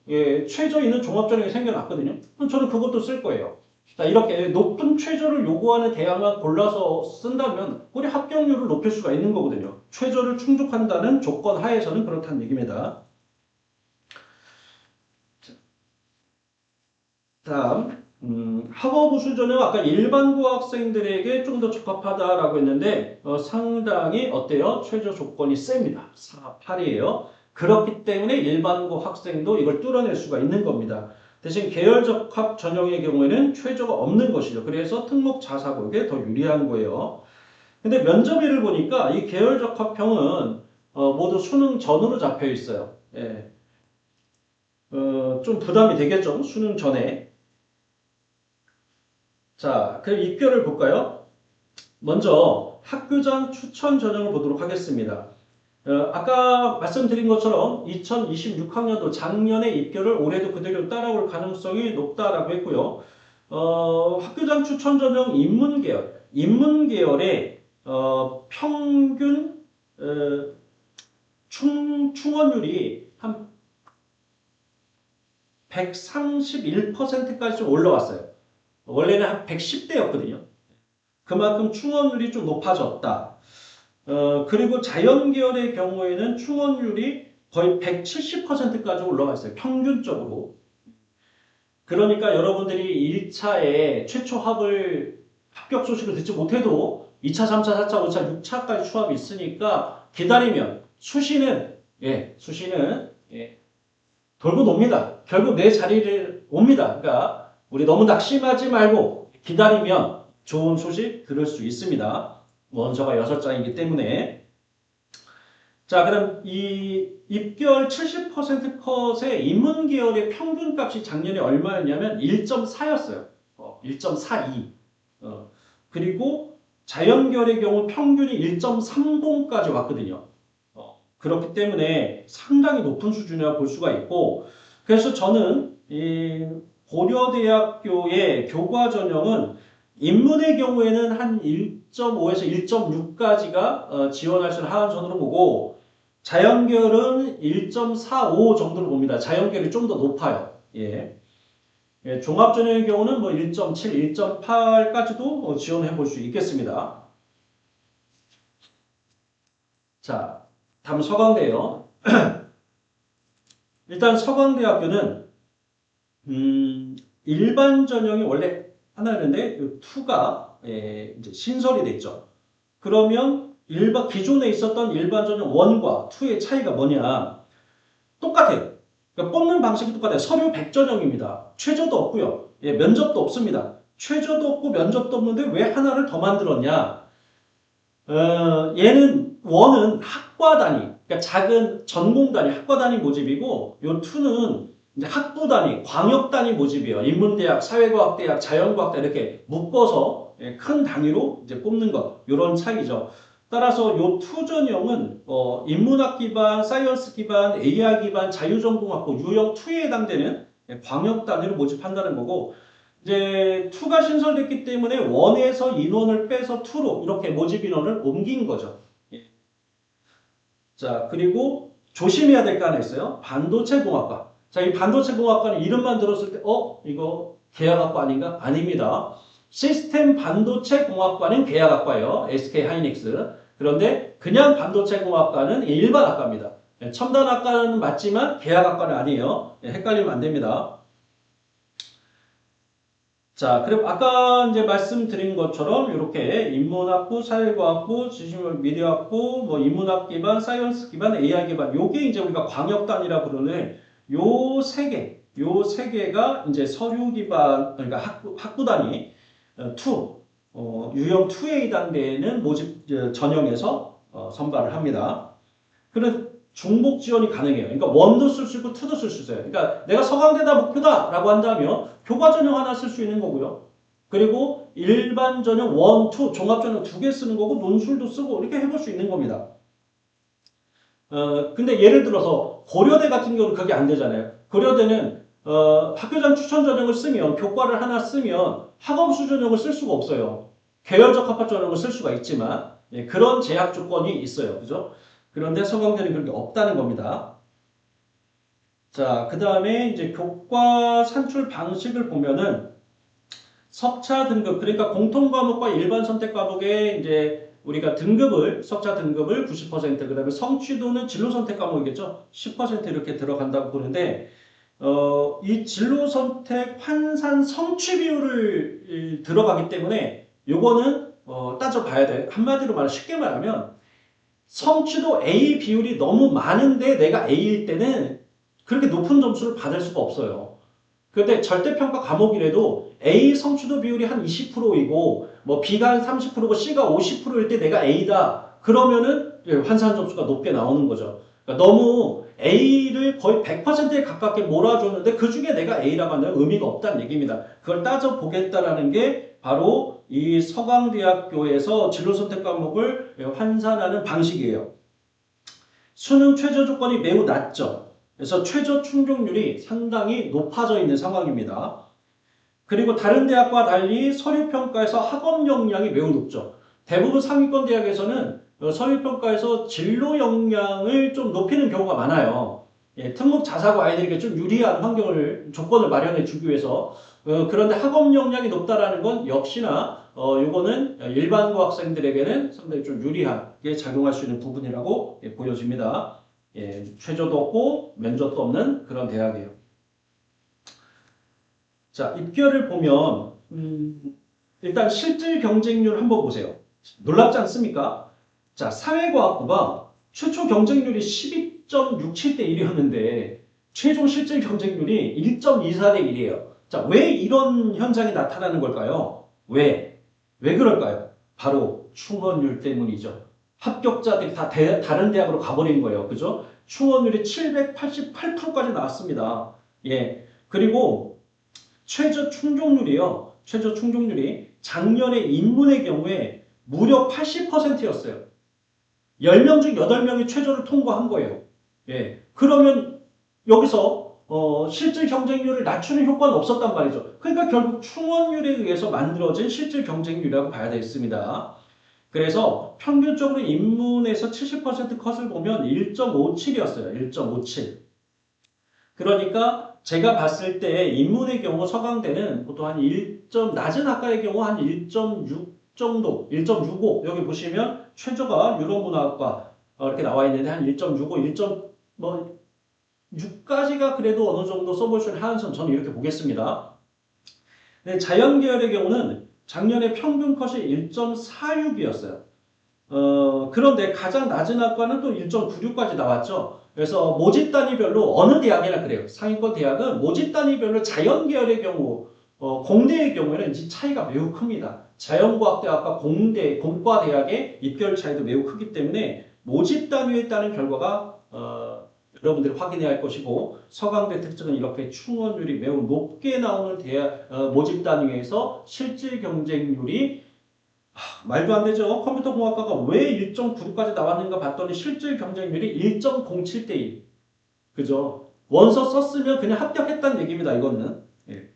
최저 있는 종합전형이 생겨났거든요. 그럼 저는 그것도 쓸 거예요. 자, 이렇게 높은 최저를 요구하는 대학만 골라서 쓴다면 우리 합격률을 높일 수가 있는 거거든요. 최저를 충족한다는 조건 하에서는 그렇다는 얘기입니다. 다음 학업 우수 전형 아까 일반고 학생들에게 좀 더 적합하다라고 했는데 상당히 어때요? 최저 조건이 셉니다. 4, 8이에요. 그렇기 때문에 일반고 학생도 이걸 뚫어낼 수가 있는 겁니다. 대신 계열적합 전형의 경우에는 최저가 없는 것이죠. 그래서 특목 자사고에게 더 유리한 거예요. 근데 면접일을 보니까 이 계열적합형은 모두 수능 전으로 잡혀 있어요. 예. 좀 부담이 되겠죠? 수능 전에. 자, 그럼 입결을 볼까요? 먼저 학교장 추천 전형을 보도록 하겠습니다. 아까 말씀드린 것처럼 2026학년도 작년의 입결을 올해도 그대로 따라올 가능성이 높다라고 했고요. 학교장 추천 전형 인문계열, 인문계열의 평균 충원율이 한 131%까지 좀 올라왔어요. 원래는 한 110대였거든요. 그만큼 충원율이 좀 높아졌다. 그리고 자연계열의 경우에는 충원율이 거의 170%까지 올라가 있어요. 평균적으로. 그러니까 여러분들이 1차에 최초 합격 소식을 듣지 못해도 2차, 3차, 4차, 5차, 6차까지 추합이 있으니까 기다리면 수시는 돌고 놉니다. 결국 내 자리를 옵니다. 그러니까 우리 너무 낙심하지 말고 기다리면 좋은 소식 들을 수 있습니다. 원서가 6장이기 때문에. 자, 그럼 이 입결 70% 컷의 인문계열의 평균값이 작년에 얼마였냐면 1.4였어요. 1.42. 그리고 자연계열의 경우 평균이 1.30까지 왔거든요. 그렇기 때문에 상당히 높은 수준이라고 볼 수가 있고, 그래서 저는 이 고려대학교의 교과전형은 인문의 경우에는 한 1.5에서 1.6까지가 지원할 수 있는 하한선으로 보고 자연계열은 1.45 정도로 봅니다. 자연계열이 좀 더 높아요. 예. 종합전형의 경우는 뭐 1.7, 1.8까지도 지원해 볼 수 있겠습니다. 자, 다음 서강대요. 일단 서강대학교는 일반 전형이 원래 하나였는데 2가 이제 신설이 됐죠. 그러면 기존에 있었던 일반 전형 1과 2의 차이가 뭐냐? 똑같아요. 그러니까 뽑는 방식이 똑같아요. 서류 100전형입니다. 최저도 없고요. 면접도 없습니다. 최저도 없고 면접도 없는데 왜 하나를 더 만들었냐? 얘는 원은 학과 단위, 그러니까 작은 전공 단위, 학과 단위 모집이고, 요 투는 이제 학부 단위, 광역 단위 모집이에요. 인문대학, 사회과학대학, 자연과학대 이렇게 묶어서 큰 단위로 이제 뽑는 것, 요런 차이죠. 따라서 요 투 전형은 인문학 기반, 사이언스 기반, AI 기반, 자유전공학부 유형 2에 해당되는 광역 단위로 모집한다는 거고, 이제 2가 신설됐기 때문에 1에서 인원을 빼서 2로 이렇게 모집 인원을 옮긴 거죠. 예. 자, 그리고 조심해야 될 거 하나 있어요. 반도체 공학과. 자, 이 반도체 공학과는 이름만 들었을 때, 이거 계약학과 아닌가? 아닙니다. 시스템 반도체 공학과는 계약학과예요. SK 하이닉스. 그런데 그냥 반도체 공학과는 일반 학과입니다. 예, 첨단 학과는 맞지만 계약학과는 아니에요. 예, 헷갈리면 안 됩니다. 자, 그리고 아까 이제 말씀드린 것처럼 이렇게 인문학부, 사회과학부, 미디어학부, 뭐 인문학 기반, 사이언스 기반, AI 기반 요게 이제 우리가 광역단이라 부르는 요 세 개가 이제 서류 기반 그러니까 학부 단위 2 유형 2A 단계에는 모집 전형에서 선발을 합니다. 그런 중복 지원이 가능해요. 그러니까 원도 쓸 수 있고 투도 쓸 수 있어요. 그러니까 내가 서강대다 목표다라고 한다면 교과 전형 하나 쓸 수 있는 거고요. 그리고 일반 전형 원, 투, 종합 전형 2개 쓰는 거고 논술도 쓰고 이렇게 해볼 수 있는 겁니다. 근데 예를 들어서 고려대 같은 경우는 그게 안 되잖아요. 고려대는 학교장 추천 전형을 쓰면 교과를 하나 쓰면 학업수 전형을 쓸 수가 없어요. 계열적 합학 전형을 쓸 수가 있지만 그런 제약 조건이 있어요. 그죠? 그런데 서강대는 그런 게 없다는 겁니다. 자, 그 다음에 이제 교과 산출 방식을 보면은 석차 등급, 그러니까 공통 과목과 일반 선택 과목에 이제 우리가 석차 등급을 90%, 그 다음에 성취도는 진로 선택 과목이겠죠? 10% 이렇게 들어간다고 보는데, 이 진로 선택 환산 성취 비율을 들어가기 때문에 요거는 따져봐야 돼. 한마디로 쉽게 말하면 성취도 A 비율이 너무 많은데 내가 A일 때는 그렇게 높은 점수를 받을 수가 없어요. 그런데 절대평가 과목이라도 A 성취도 비율이 한 20%이고 뭐 B가 한 30%고 C가 50%일 때 내가 A다. 그러면은 환산 점수가 높게 나오는 거죠. 그러니까 너무 A를 거의 100%에 가깝게 몰아줬는데 그 중에 내가 A라고 하는 의미가 없다는 얘기입니다. 그걸 따져보겠다라는 게 바로 이 서강대학교에서 진로선택 과목을 환산하는 방식이에요. 수능 최저 조건이 매우 낮죠. 그래서 최저 충족률이 상당히 높아져 있는 상황입니다. 그리고 다른 대학과 달리 서류평가에서 학업 역량이 매우 높죠. 대부분 상위권 대학에서는 서류평가에서 진로 역량을 좀 높이는 경우가 많아요. 예, 특목 자사고 아이들에게 좀 유리한 조건을 마련해 주기 위해서. 그런데 학업 역량이 높다라는 건 역시나 요거는 일반고 학생들에게는 상당히 좀 유리하게 작용할 수 있는 부분이라고 보여집니다. 예, 최저도 없고 면접도 없는 그런 대학이에요. 자, 입결을 보면 일단 실질 경쟁률 한번 보세요. 놀랍지 않습니까? 자, 사회과학부가 최초 경쟁률이 12.67대 1이었는데 최종 실질 경쟁률이 1.24대 1이에요. 자, 왜 이런 현상이 나타나는 걸까요? 왜 그럴까요? 바로 충원율 때문이죠. 합격자들이 다 다른 대학으로 가버린 거예요. 그죠? 충원율이 788%까지 나왔습니다. 예. 그리고 최저 충족률이 작년에 인문의 경우에 무려 80%였어요. 10명 중 8명이 최저를 통과한 거예요. 예. 그러면 여기서 실질 경쟁률을 낮추는 효과는 없었단 말이죠. 그러니까 결국 충원율에 의해서 만들어진 실질 경쟁률이라고 봐야 되겠습니다. 그래서 평균적으로 인문에서 70% 컷을 보면 1.57이었어요. 1.57. 그러니까 제가 봤을 때 인문의 경우 서강대는 보통 한 낮은 학과의 경우 한 1.6 정도, 1.65 여기 보시면 최저가 유럽문화학과 이렇게 나와 있는데 한 1.65, 1.6까지가 그래도 어느 정도 써볼 수 있는 하한선 저는 이렇게 보겠습니다. 네, 자연계열의 경우는 작년에 평균 컷이 1.46이었어요. 그런데 가장 낮은 학과는 또 1.96까지 나왔죠. 그래서 모집 단위별로 어느 대학이나 그래요. 상위권 대학은 모집 단위별로 자연 계열의 경우 공대의 경우에는 이 차이가 매우 큽니다. 자연과학대학과 공대, 공과대학의 입결 차이도 매우 크기 때문에 모집 단위에 따른 결과가 여러분들이 확인해야 할 것이고 서강대 특징은 이렇게 충원율이 매우 높게 나오는 대학 모집 단위에서 실질 경쟁률이 말도 안 되죠. 컴퓨터 공학과가 왜 1.96까지 나왔는가 봤더니 실질 경쟁률이 1.07대 1. 그죠? 원서 썼으면 그냥 합격했다는 얘기입니다. 이거는. 예.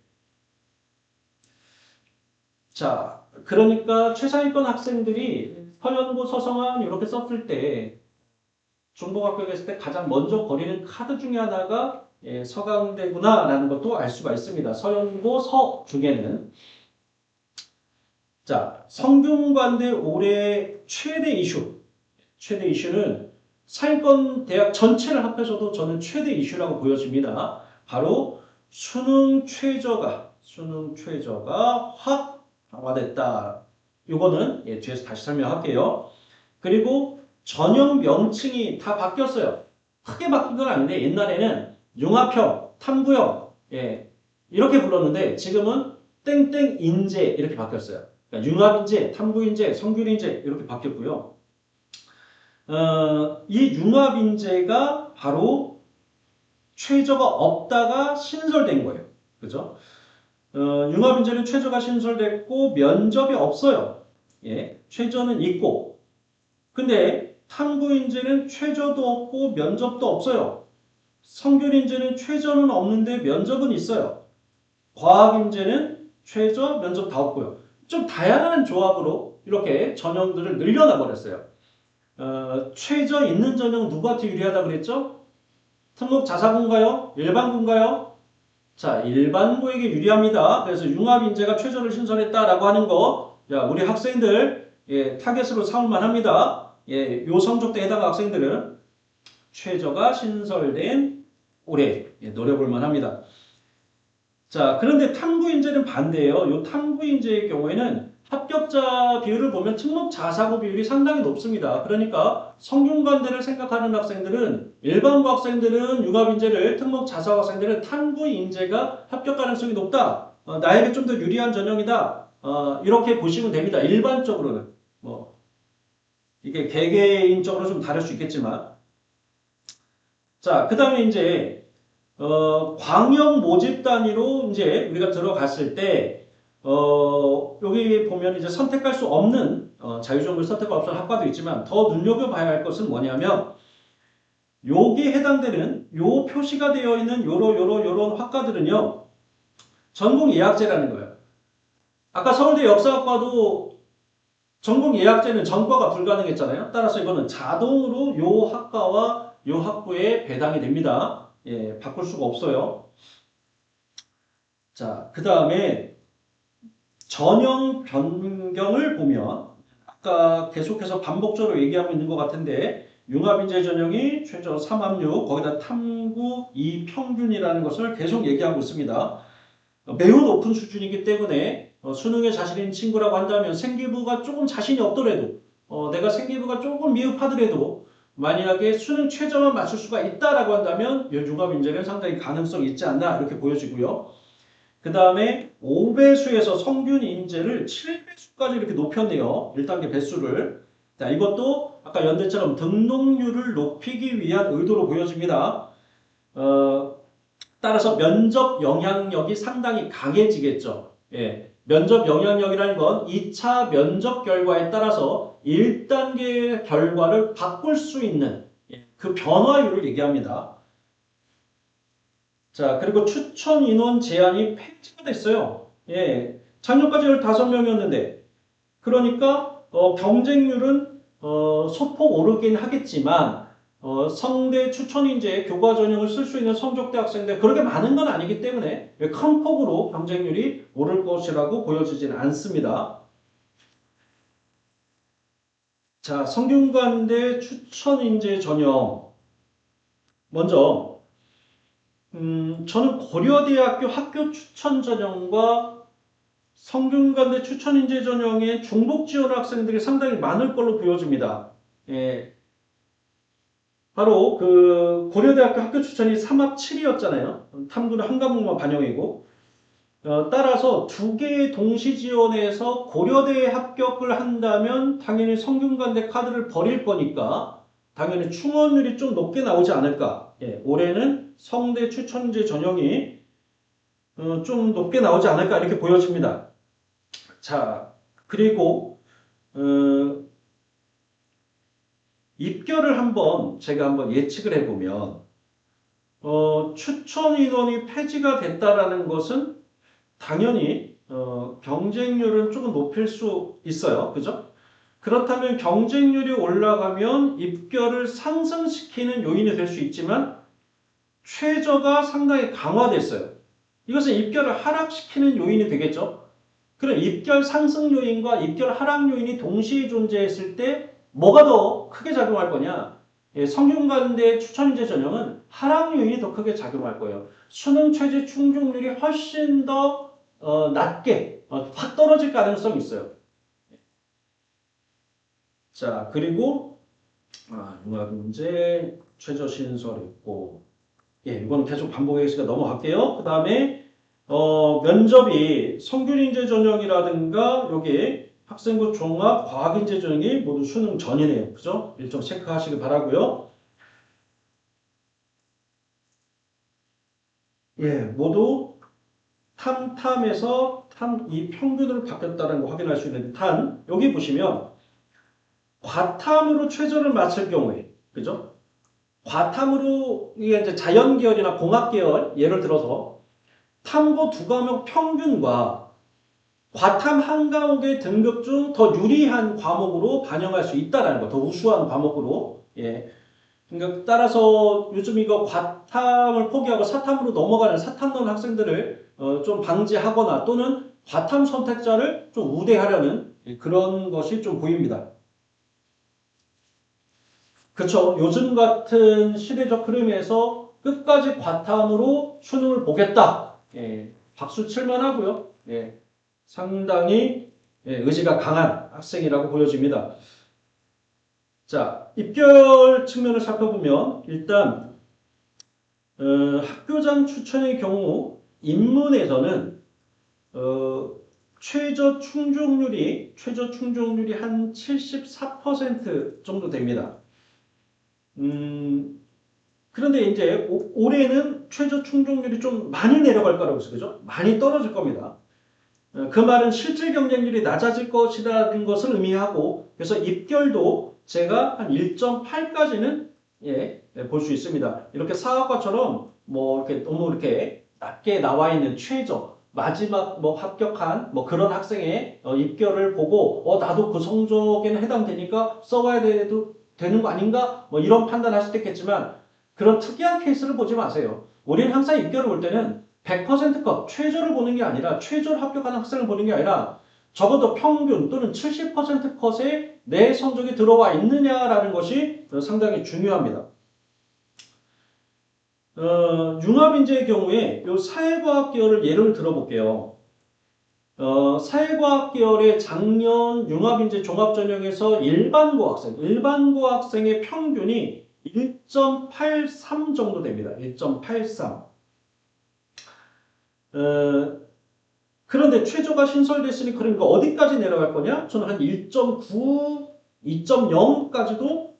자, 그러니까 최상위권 학생들이 서연고, 서성한 이렇게 썼을 때 중복합격했을 때 가장 먼저 거리는 카드 중에 하나가 서강대구나라는 것도 알 수가 있습니다. 서연고, 서 중에는. 자, 성균관대 올해 최대 이슈. 최대 이슈는 상위권 대학 전체를 합해서도 저는 최대 이슈라고 보여집니다. 바로 수능 최저가 확 강화됐다. 이거는 뒤에서 다시 설명할게요. 그리고 전형 명칭이 다 바뀌었어요. 크게 바뀐 건 아닌데 옛날에는 융합형, 탐구형 이렇게 불렀는데 지금은 땡땡 인재 이렇게 바뀌었어요. 그러니까 융합인재, 탐구인재, 성균인재 이렇게 바뀌었고요. 이 융합인재가 바로 최저가 없다가 신설된 거예요. 그죠? 융합인재는 최저가 신설됐고 면접이 없어요. 예, 최저는 있고. 근데 탐구인재는 최저도 없고 면접도 없어요. 성균인재는 최저는 없는데 면접은 있어요. 과학인재는 최저, 면접 다 없고요. 좀 다양한 조합으로 이렇게 전형들을 늘려놔 버렸어요. 최저 있는 전형 누구한테 유리하다 그랬죠? 특목 자사고인가요? 일반고인가요? 자, 일반고에게 유리합니다. 그래서 융합인재가 최저를 신설했다라고 하는 거, 야, 우리 학생들 타겟으로 삼을만 합니다. 요 성적대에 해당하는 학생들은 최저가 신설된 올해 노려볼만 합니다. 자, 그런데 탐구인재는 반대예요. 요 탐구인재의 경우에는 합격자 비율을 보면 특목 자사고 비율이 상당히 높습니다. 그러니까 성균관대를 생각하는 학생들은 일반고 학생들은 융합인재를 특목 자사고 학생들은 탐구인재가 합격 가능성이 높다. 나에게 좀 더 유리한 전형이다. 이렇게 보시면 됩니다. 일반적으로는 뭐 이게 개개인적으로 좀 다를 수 있겠지만 자, 그 다음에 이제 광역 모집 단위로 이제 우리가 들어갔을 때, 여기 보면 이제 선택할 수 없는, 자유전공을 선택할 수 없는 학과도 있지만 더 눈여겨봐야 할 것은 뭐냐면, 여기에 해당되는 요 표시가 되어 있는 요런 학과들은요, 전공 예약제라는 거예요. 아까 서울대 역사학과도 전공 예약제는 전과가 불가능했잖아요. 따라서 이거는 자동으로 요 학과와 요 학부에 배당이 됩니다. 예, 바꿀 수가 없어요. 자, 그 다음에 전형 변경을 보면 아까 계속해서 반복적으로 얘기하고 있는 것 같은데 융합인재 전형이 최저 3합류 거기다 탐구 2평균이라는 것을 계속 얘기하고 있습니다. 매우 높은 수준이기 때문에 수능에 자신 있는 친구라고 한다면 생기부가 조금 자신이 없더라도 내가 생기부가 조금 미흡하더라도 만약에 수능 최저만 맞출 수가 있다라고 한다면 융합인재는 상당히 가능성이 있지 않나 이렇게 보여지고요. 그 다음에 5배수에서 성균 인재를 7배수까지 이렇게 높였네요. 1단계 배수를. 자, 이것도 아까 연대처럼 등록률을 높이기 위한 의도로 보여집니다. 따라서 면접 영향력이 상당히 강해지겠죠. 예, 면접 영향력이라는 건 2차 면접 결과에 따라서 1단계 결과를 바꿀 수 있는 그 변화율을 얘기합니다. 자, 그리고 추천 인원 제한이 폐지가 됐어요. 예, 작년까지 15명이었는데, 그러니까 경쟁률은 소폭 오르긴 하겠지만 성대 추천 인재 교과 전형을 쓸 수 있는 성적대 학생들 그렇게 많은 건 아니기 때문에 큰 폭으로 경쟁률이 오를 것이라고 보여지지는 않습니다. 자, 성균관대 추천 인재 전형 먼저 저는 고려대학교 학교 추천 전형과 성균관대 추천 인재 전형의 중복 지원 학생들이 상당히 많을 걸로 보여집니다. 예, 바로 그 고려대학교 학교 추천이 3합 7이었잖아요. 탐구는 한 과목만 반영이고 따라서 두 개의 동시 지원에서 고려대에 합격을 한다면 당연히 성균관대 카드를 버릴 거니까 당연히 충원율이 좀 높게 나오지 않을까. 예, 올해는 성대 추천제 전형이 좀 높게 나오지 않을까 이렇게 보여집니다. 자, 그리고 입결을 제가 한번 예측을 해보면 추천 인원이 폐지가 됐다라는 것은 당연히 경쟁률은 조금 높일 수 있어요. 그죠? 그렇다면 경쟁률이 올라가면 입결을 상승시키는 요인이 될 수 있지만 최저가 상당히 강화됐어요. 이것은 입결을 하락시키는 요인이 되겠죠. 그럼 입결 상승 요인과 입결 하락 요인이 동시에 존재했을 때 뭐가 더 크게 작용할 거냐? 예, 성균관대 추천인재 전형은 하락 요인이 더 크게 작용할 거예요. 수능 최저 충족률이 훨씬 더 낮게 확 떨어질 가능성이 있어요. 자, 그리고 융합 문제 최저 신설 있고, 예, 이건 계속 반복하겠으니까 넘어갈게요. 그 다음에 면접이 성균인재 전형이라든가 여기 학생부 종합 과학인재 전형이 모두 수능 전이네요. 그죠? 일정 체크하시길 바라고요. 예, 모두 탐탐에서 이 평균으로 바뀌었다는 거 확인할 수 있는데 여기 보시면 과탐으로 최저를 맞출 경우에 그죠? 과탐으로 이게 이제 자연계열이나 공학계열 예를 들어서 탐구 두 과목 평균과 과탐 한 과목의 등급 중 더 유리한 과목으로 반영할 수 있다라는 거, 더 우수한 과목으로. 예. 그러니까 따라서 요즘 이거 과탐을 포기하고 사탐으로 넘어가는 사탐 넣은 학생들을 좀 방지하거나 또는 과탐 선택자를 좀 우대하려는 그런 것이 좀 보입니다. 그렇죠. 요즘 같은 시대적 흐름에서 끝까지 과탐으로 수능을 보겠다. 예, 박수 칠만 하고요. 예, 상당히 의지가 강한 학생이라고 보여집니다. 자, 입결 측면을 살펴보면 일단 학교장 추천의 경우 인문에서는 최저 충족률이 한 74% 정도 됩니다. 그런데 이제 올해는 최저 충족률이 좀 많이 내려갈 거라고 해서 그죠? 많이 떨어질 겁니다. 그 말은 실질 경쟁률이 낮아질 것이라는 것을 의미하고 그래서 입결도 제가 한 1.8까지는 볼 수 있습니다. 이렇게 사학과처럼 뭐 이렇게 너무 이렇게 낮게 나와 있는 최저 마지막 뭐 합격한 뭐 그런 학생의 입결을 보고 나도 그 성적에는 해당되니까 써와야 되는 거 아닌가 뭐 이런 판단할 수도 있겠지만 그런 특이한 케이스를 보지 마세요. 우리는 항상 입결을 볼 때는 100%컷 최저를 보는 게 아니라 최저를 합격한 학생을 보는 게 아니라 적어도 평균 또는 70%컷에 내 성적이 들어와 있느냐라는 것이 상당히 중요합니다. 융합인재의 경우에 이 사회과학 계열을 예를 들어볼게요. 사회과학 계열의 작년 융합인재 종합전형에서 일반고 학생의 평균이 1.83 정도 됩니다. 1.83. 그런데 최저가 신설됐으니 그러니까 어디까지 내려갈 거냐? 저는 한 1.9, 2.0까지도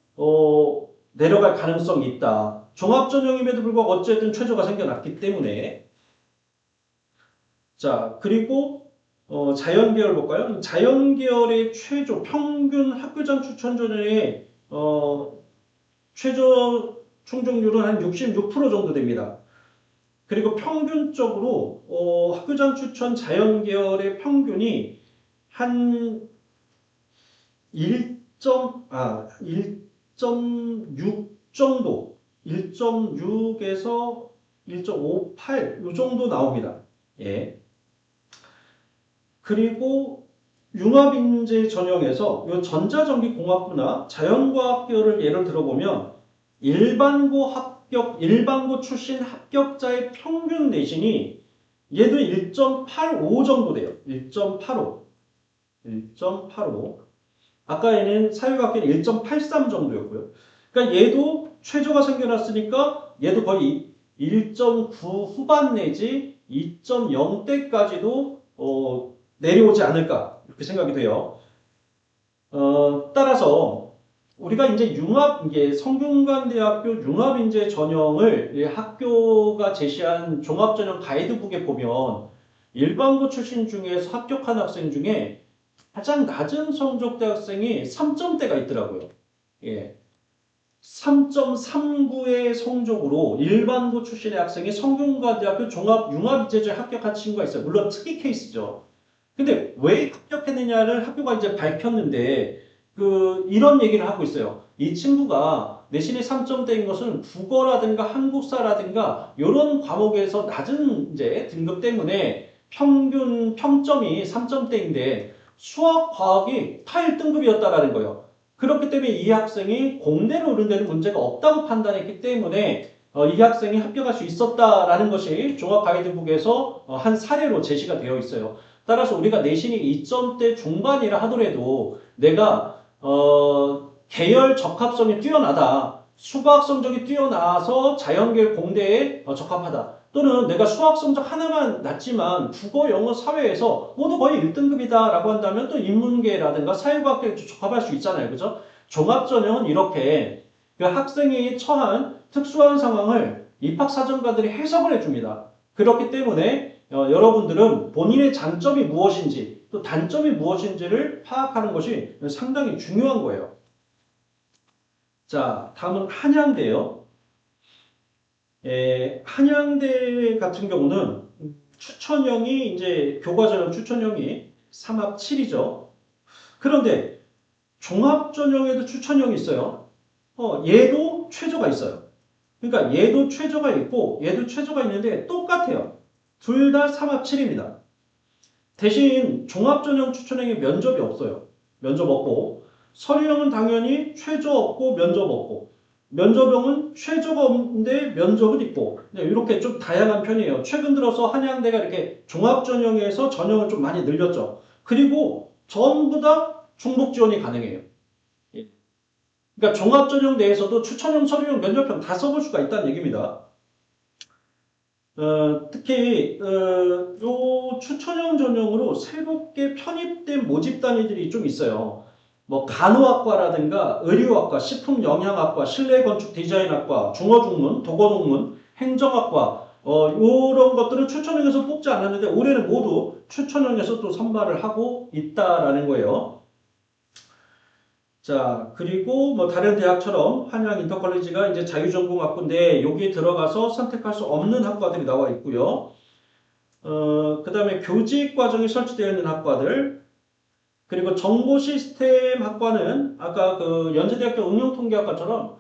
내려갈 가능성이 있다. 종합전형임에도 불구하고 어쨌든 최저가 생겨났기 때문에 자 그리고 자연계열 볼까요? 자연계열의 최저 평균 학교장 추천 전형의 최저 충족률은 한 66% 정도 됩니다. 그리고 평균적으로 학교장 추천 자연계열의 평균이 한 1.6 정도, 1.6에서 1.58 이 정도 나옵니다. 예. 그리고 융합인재 전형에서 이 전자전기공학부나 자연과학 계열을 예를 들어보면 일반고 출신 합격자의 평균 내신이 얘도 1.85 정도 돼요. 1.85. 아까 얘는 사회과학계는 1.83 정도였고요. 그러니까 얘도 최저가 생겨났으니까 얘도 거의 1.9 후반 내지 2.0대까지도 내려오지 않을까 이렇게 생각이 돼요. 따라서 우리가 이제 이게 성균관대학교 융합인재 전형을 이 학교가 제시한 종합전형 가이드북에 보면 일반고 출신 중에서 합격한 학생 중에 가장 낮은 성적대 학생이 3점대가 있더라고요. 예. 3.39의 성적으로 일반고 출신의 학생이 성균관대학교 융합인재전에 합격한 친구가 있어요. 물론 특이 케이스죠. 근데 왜 합격했느냐를 학교가 이제 밝혔는데 이런 얘기를 하고 있어요. 이 친구가 내신이 3점대인 것은 국어라든가 한국사라든가 이런 과목에서 낮은 이제 등급 때문에 평균 평점이 3점대인데 수학, 과학이 타 1등급이었다라는 거예요. 그렇기 때문에 이 학생이 공대로 오른 데는 문제가 없다고 판단했기 때문에 이 학생이 합격할 수 있었다라는 것이 종합 가이드북에서 한 사례로 제시가 되어 있어요. 따라서 우리가 내신이 2점대 중반이라 하더라도 내가 계열 적합성이 뛰어나다. 수학 성적이 뛰어나서 자연계열 공대에 적합하다. 또는 내가 수학 성적 하나만 낮지만 국어, 영어, 사회에서 모두 거의 1등급이다라고 한다면 또 인문계라든가 사회과학계에 적합할 수 있잖아요. 그죠? 종합전형은 이렇게 그 학생이 처한 특수한 상황을 입학사정가들이 해석을 해줍니다. 그렇기 때문에 여러분들은 본인의 장점이 무엇인지 또 단점이 무엇인지를 파악하는 것이 상당히 중요한 거예요. 자, 다음은 한양대요. 한양대 같은 경우는 추천형이 이제 교과전형 추천형이 3합 7이죠. 그런데 종합전형에도 추천형이 있어요. 얘도 최저가 있어요. 그러니까 얘도 최저가 있고 얘도 최저가 있는데 똑같아요. 둘 다 3합 7입니다. 대신 종합전형 추천형에 면접이 없어요. 면접 없고 서류형은 당연히 최저 없고 면접 없고 면접형은 최저가 없는데 면접은 있고 이렇게 좀 다양한 편이에요. 최근 들어서 한양대가 이렇게 종합전형에서 전형을 좀 많이 늘렸죠. 그리고 전부 다 중복 지원이 가능해요. 그러니까 종합전형 내에서도 추천형, 서류형, 면접형 다 써볼 수가 있다는 얘기입니다. 특히 요 추천형 전형으로 새롭게 편입된 모집 단위들이 좀 있어요. 뭐 간호학과라든가 의료학과, 식품영양학과, 실내건축 디자인학과, 중어중문, 도거동문, 행정학과 이런 것들은 추천형에서 뽑지 않았는데 올해는 모두 추천형에서 또 선발을 하고 있다라는 거예요. 자, 그리고 뭐 다른 대학처럼 한양 인터컬리지가 이제 자유전공학부인데 여기에 들어가서 선택할 수 없는 학과들이 나와 있고요. 그 다음에 교직 과정이 설치되어 있는 학과들, 그리고 정보시스템 학과는 아까 그 연세대학교 응용통계학과처럼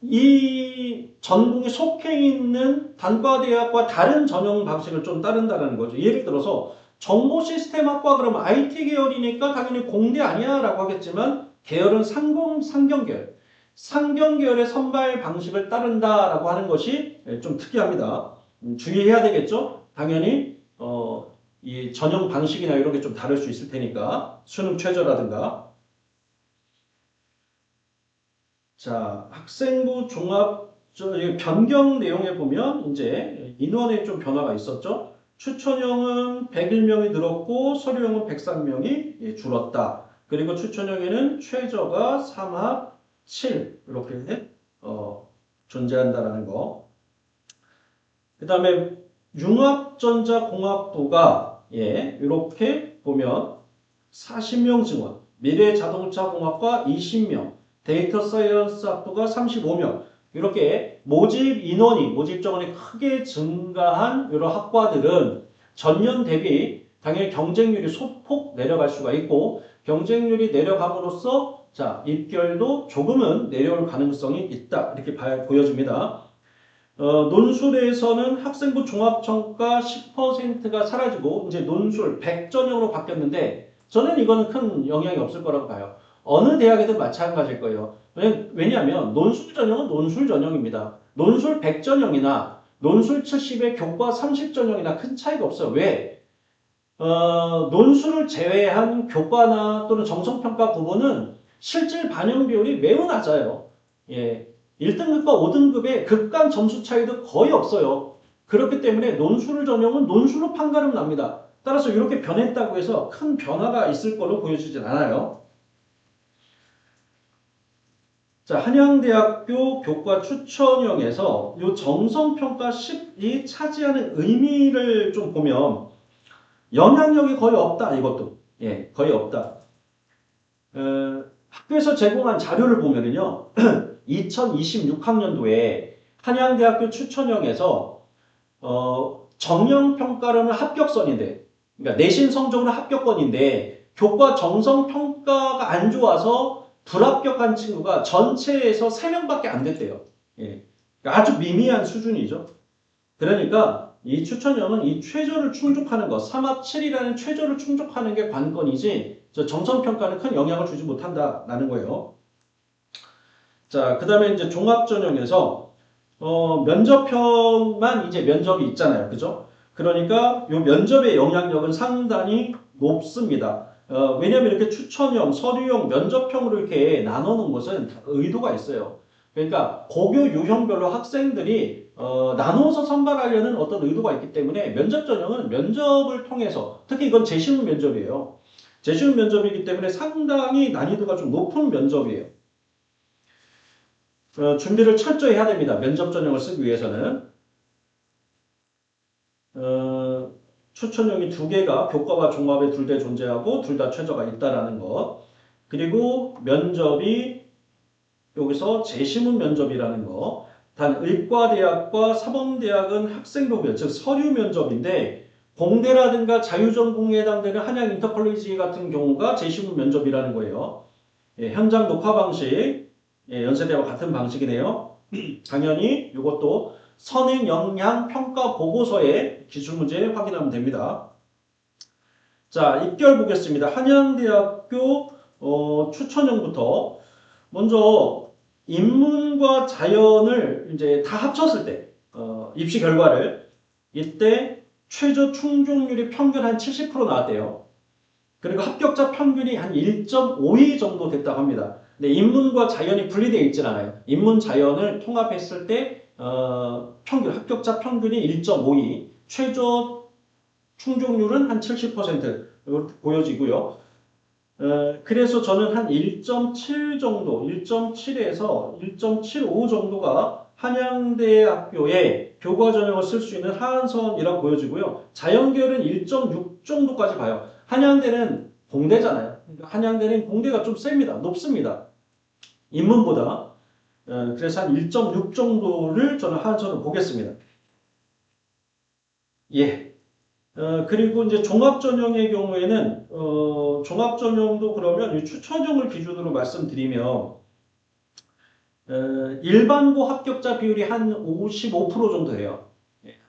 이 전공에 속해 있는 단과대학과 다른 전형 방식을 좀 따른다는 거죠. 예를 들어서 정보시스템학과 그러면 IT 계열이니까 당연히 공대 아니야 라고 하겠지만 계열은 상경계열. 상경계열의 선발 방식을 따른다라고 하는 것이 좀 특이합니다. 주의해야 되겠죠? 당연히 이 전형 방식이나 이런 게 좀 다를 수 있을 테니까 수능 최저라든가. 자, 학생부 종합 변경 내용에 보면 이제 인원에 좀 변화가 있었죠. 추천형은 101명이 늘었고 서류형은 103명이 줄었다. 그리고 추천형에는 최저가 3합 7 이렇게 존재한다라는 거. 그 다음에 융합전자공학부가 이렇게 보면 40명 증원, 미래자동차공학과 20명, 데이터 사이언스 학부가 35명 이렇게 모집 정원이 크게 증가한 이런 학과들은 전년 대비 당연히 경쟁률이 소폭 내려갈 수가 있고 경쟁률이 내려감으로써 자 입결도 조금은 내려올 가능성이 있다 이렇게 보여집니다. 논술에서는 학생부 종합평가 10%가 사라지고 이제 논술 100전형으로 바뀌었는데 저는 이거는 큰 영향이 없을 거라고 봐요. 어느 대학에든 마찬가지일 거예요. 왜냐하면 논술 전형은 논술 전형입니다. 논술 100전형이나 논술 70에 교과 30전형이나 큰 차이가 없어요. 왜? 논술을 제외한 교과나 또는 정성평가 부분은 실질 반영 비율이 매우 낮아요. 예. 1등급과 5등급의 극간 점수 차이도 거의 없어요. 그렇기 때문에 논술 전형은 논술로 판가름 납니다. 따라서 이렇게 변했다고 해서 큰 변화가 있을 걸로 보여지진 않아요. 자, 한양대학교 교과 추천형에서 이 정성평가 10이 차지하는 의미를 좀 보면 영향력이 거의 없다. 이것도. 예, 거의 없다. 학교에서 제공한 자료를 보면은요. 2026학년도에 한양대학교 추천형에서 정형평가로는 합격선인데 그러니까 내신 성적으로 합격권인데 교과 정성평가가 안 좋아서 불합격한 친구가 전체에서 3명밖에 안 됐대요. 예. 그러니까 아주 미미한 수준이죠. 그러니까 이 추천형은 이 최저를 충족하는 것, 3합7이라는 최저를 충족하는 게 관건이지 저 정성평가는 큰 영향을 주지 못한다라는 거예요. 자, 그 다음에 이제 종합전형에서 면접형만 이제 면접이 있잖아요. 그죠? 그러니까 이 면접의 영향력은 상당히 높습니다. 왜냐하면 이렇게 추천형, 서류형, 면접형으로 이렇게 나눠 놓은 것은 의도가 있어요. 그러니까 고교 유형별로 학생들이 나누어서 선발하려는 어떤 의도가 있기 때문에 면접 전형은 면접을 통해서 특히 이건 재시험 면접이에요. 재시험 면접이기 때문에 상당히 난이도가 좀 높은 면접이에요. 준비를 철저히 해야 됩니다. 면접 전형을 쓰기 위해서는. 추천형이 2개가 교과와 종합에 둘 다 존재하고 둘 다 최저가 있다라는 것. 그리고 면접이 여기서 재시문 면접이라는 거. 단 의과대학과 사범대학은 학생부별, 즉 서류 면접인데 공대라든가 자유전공에 해당되는 한양 인터컬리지 같은 경우가 재시문 면접이라는 거예요. 예, 현장 녹화 방식, 예, 연세대와 같은 방식이네요. 당연히 이것도 선행 영향 평가 보고서에 기출문제 확인하면 됩니다. 자, 입결 보겠습니다. 한양대학교 추천형부터 먼저 인문과 자연을 이제 다 합쳤을 때 입시 결과를 이때 최저 충족률이 평균 한 70% 나왔대요. 그리고 합격자 평균이 한 1.52 정도 됐다고 합니다. 근데 인문과 자연이 분리되어 있진 않아요. 인문 자연을 통합했을 때 평균 합격자 평균이 1.52, 최저 충족률은 한 70% 보여지고요. 그래서 저는 한 1.7 정도, 1.7에서 1.75 정도가 한양대학교에 교과 전형을 쓸 수 있는 하한선이라고 보여지고요. 자연계열은 1.6 정도까지 봐요. 한양대는 공대잖아요. 그러니까 한양대는 공대가 좀 셉니다. 높습니다. 인문보다. 그래서 한 1.6 정도를 저는 하한선으로 보겠습니다. 예. 그리고 이제 종합전형의 경우에는 종합전형도 그러면 이 추천형을 기준으로 말씀드리면 일반고 합격자 비율이 한 55% 정도 돼요.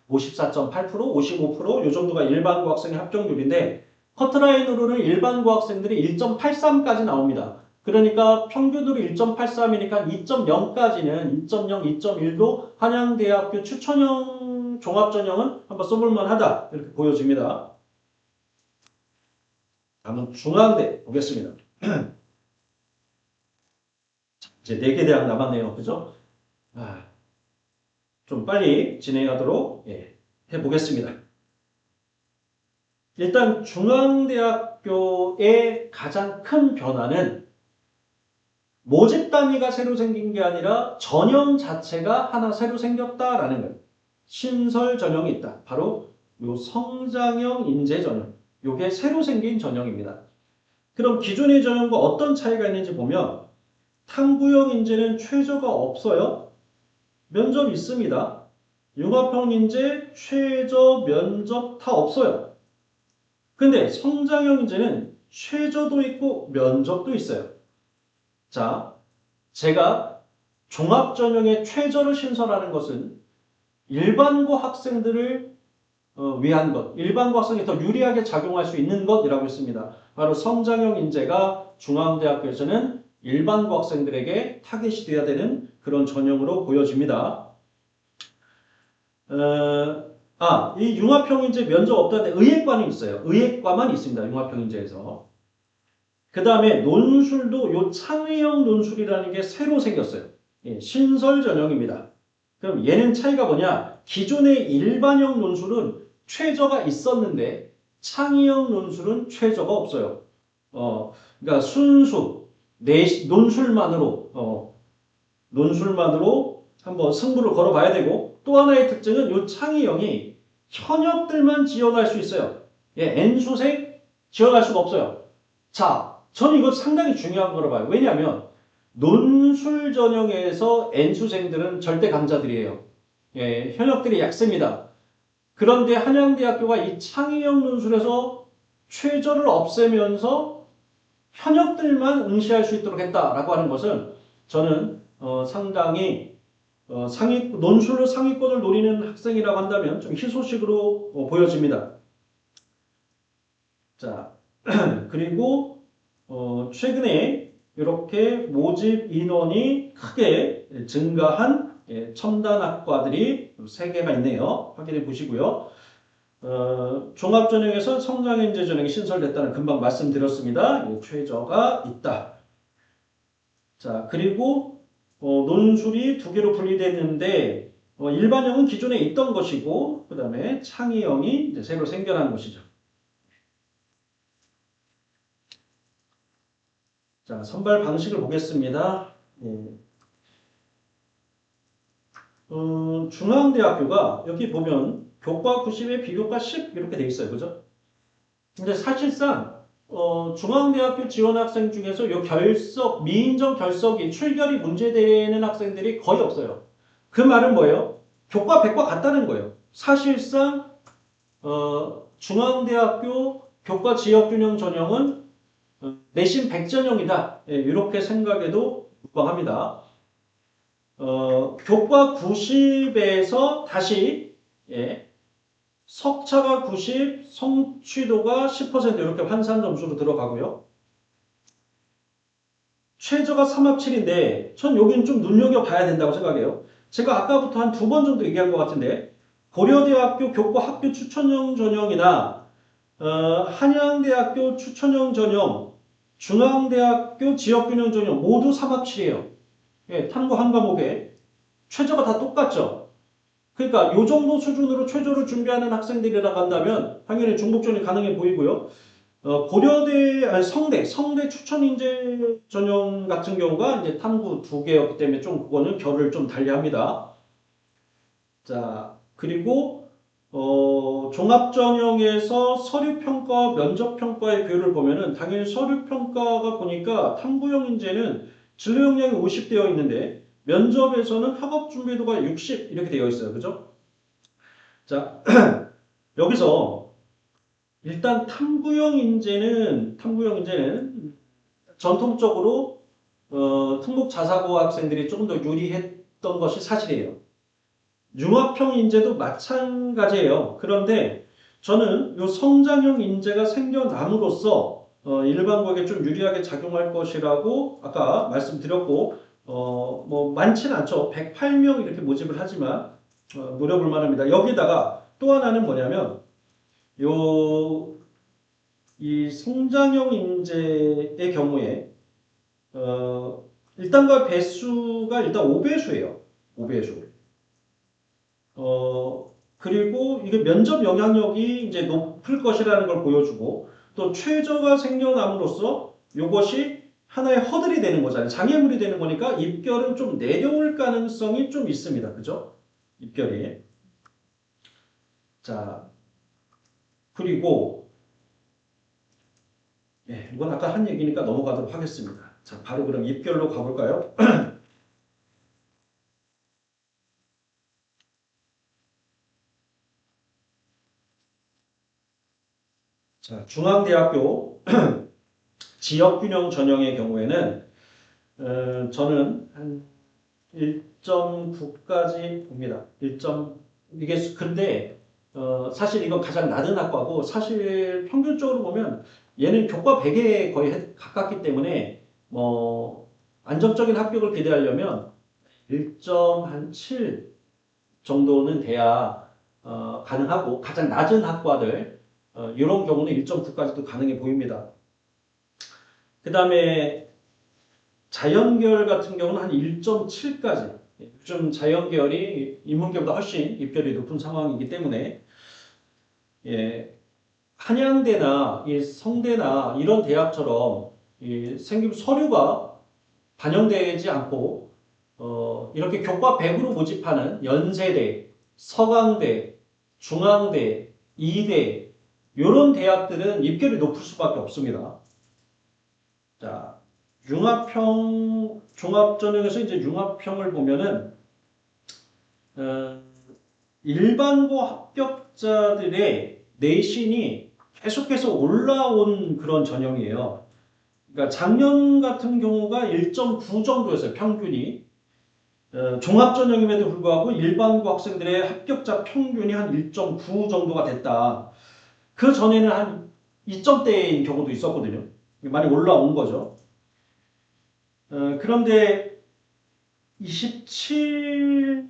54.8%, 55%, 이 정도가 일반고 학생의 합격률인데 커트라인으로는 일반고 학생들이 1.83까지 나옵니다. 그러니까 평균으로 1.83이니까 2.0까지는 2.0, 2.1도 한양대학교 추천형 종합전형은 한번 써볼만 하다 이렇게 보여집니다. 다음은 중앙대 보겠습니다. 이제 4개 대학 남았네요. 그죠? 좀 빨리 진행하도록 해보겠습니다. 일단 중앙대학교의 가장 큰 변화는 모집 단위가 새로 생긴 게 아니라 전형 자체가 하나 새로 생겼다라는 거예요. 신설 전형이 있다. 바로 요 성장형 인재 전형. 요게 새로 생긴 전형입니다. 그럼 기존의 전형과 어떤 차이가 있는지 보면 탐구형 인재는 최저가 없어요. 면접 있습니다. 융합형 인재, 최저, 면접 다 없어요. 근데 성장형 인재는 최저도 있고 면접도 있어요. 자, 제가 종합전형의 최저를 신설하는 것은 일반고 학생들을 위한 것, 일반고 학생이 더 유리하게 작용할 수 있는 것이라고 했습니다. 바로 성장형 인재가 중앙대학교에서는 일반고 학생들에게 타겟이 되어야 되는 그런 전형으로 보여집니다. 이 융합형 인재 면접 없다는데 의예과는 있어요. 의예과만 있습니다. 융합형 인재에서. 그 다음에 논술도 요 창의형 논술이라는 게 새로 생겼어요. 예, 신설 전형입니다. 그럼 얘는 차이가 뭐냐? 기존의 일반형 논술은 최저가 있었는데 창의형 논술은 최저가 없어요. 그러니까 순수 논술만으로 한번 승부를 걸어봐야 되고 또 하나의 특징은 이 창의형이 현역들만 지원할 수 있어요. 예, N수생 지원할 수가 없어요. 자, 저는 이거 상당히 중요한 거로 봐요. 왜냐하면 논술 전형에서 N수생들은 절대 강자들이에요. 예, 현역들이 약습니다. 그런데 한양대학교가 이 창의형 논술에서 최저를 없애면서 현역들만 응시할 수 있도록 했다라고 하는 것은 저는 상당히 논술로 상위권을 노리는 학생이라고 한다면 좀 희소식으로 보여집니다. 자, 그리고 최근에 이렇게 모집 인원이 크게 증가한 첨단학과들이 3개가 있네요. 확인해 보시고요. 종합전형에서 성장인재 전형이 신설됐다는 금방 말씀드렸습니다. 최저가 있다. 자, 그리고 논술이 2개로 분리되는데 일반형은 기존에 있던 것이고 그 다음에 창의형이 이제 새로 생겨난 것이죠. 자, 선발 방식을 보겠습니다. 중앙대학교가 여기 보면 교과 90에 비교과 10 이렇게 돼 있어요. 그죠? 근데 사실상 중앙대학교 지원 학생 중에서 요 미인정 결석이 출결이 문제되는 학생들이 거의 없어요. 그 말은 뭐예요? 교과 100과 같다는 거예요. 사실상 중앙대학교 교과 지역균형 전형은 내신 100전형이다. 예, 이렇게 생각해도 무방합니다. 교과 90에서 다시 석차가 90, 성취도가 10% 이렇게 환산 점수로 들어가고요. 최저가 3합7인데 전 여기는 좀 눈여겨봐야 된다고 생각해요. 제가 아까부터 한 2번 정도 얘기한 것 같은데 고려대학교 교과 학교 추천형 전형이나 한양대학교 추천형 전형, 중앙대학교 지역균형 전형 모두 3합7이에요. 예, 탐구 한 과목에 최저가 다 똑같죠. 그러니까 이 정도 수준으로 최저를 준비하는 학생들이라고 한다면 당연히 중복전이 가능해 보이고요. 성대 추천인재 전형 같은 경우가 이제 탐구 2개였기 때문에 좀 그거는 결을 좀 달리합니다. 자, 그리고 종합전형에서 서류평가, 면접평가의 비율을 보면은 당연히 서류평가가 보니까 탐구형 인재는 진로 역량이 50 되어 있는데 면접에서는 학업 준비도가 60 이렇게 되어 있어요. 그죠? 자, 여기서 일단 탐구형 인재는 전통적으로 특목 자사고 학생들이 조금 더 유리했던 것이 사실이에요. 융합형 인재도 마찬가지예요. 그런데 저는 이 성장형 인재가 생겨남으로써 일반고에게 좀 유리하게 작용할 것이라고 아까 말씀드렸고 뭐 많지는 않죠. 108명 이렇게 모집을 하지만 노려볼 만합니다. 여기다가 또 하나는 뭐냐면 이 성장형 인재의 경우에 일단과 배수가 일단 5배수예요. 5배수. 그리고 이게 면접 영향력이 이제 높을 것이라는 걸 보여주고 또 최저가 생겨남으로써 이것이 하나의 허들이 되는 거잖아요. 장애물이 되는 거니까 입결은 좀 내려올 가능성이 좀 있습니다. 그죠? 입결이. 자, 그리고 이건 아까 한 얘기니까 넘어가도록 하겠습니다. 자, 바로 그럼 입결로 가볼까요? 자, 중앙대학교 지역균형 전형의 경우에는 저는 한 1.9까지 봅니다. 이게 근데 사실 이건 가장 낮은 학과고 사실 평균적으로 보면 얘는 교과 100에 거의 가깝기 때문에 뭐 안정적인 합격을 기대하려면 1.7 정도는 돼야 가능하고 가장 낮은 학과들 이런 경우는 1.9까지도 가능해 보입니다. 그 다음에 자연계열 같은 경우는 한 1.7까지 요즘 자연계열이 인문계보다 훨씬 입결이 높은 상황이기 때문에 예, 한양대나 이 성대나 이런 대학처럼 이 생김 서류가 반영되지 않고 이렇게 교과 100으로 모집하는 연세대, 서강대, 중앙대, 이대 이런 대학들은 입결이 높을 수밖에 없습니다. 자, 융합형 종합전형에서 이제 융합형을 보면은 어, 일반고 합격자들의 내신이 계속해서 올라온 그런 전형이에요. 그러니까 작년 같은 경우가 1.9 정도였어요, 평균이. 종합전형임에도 불구하고 일반고 학생들의 합격자 평균이 한 1.9 정도가 됐다. 그 전에는 한 2점대인 경우도 있었거든요. 많이 올라온 거죠. 그런데 27학년도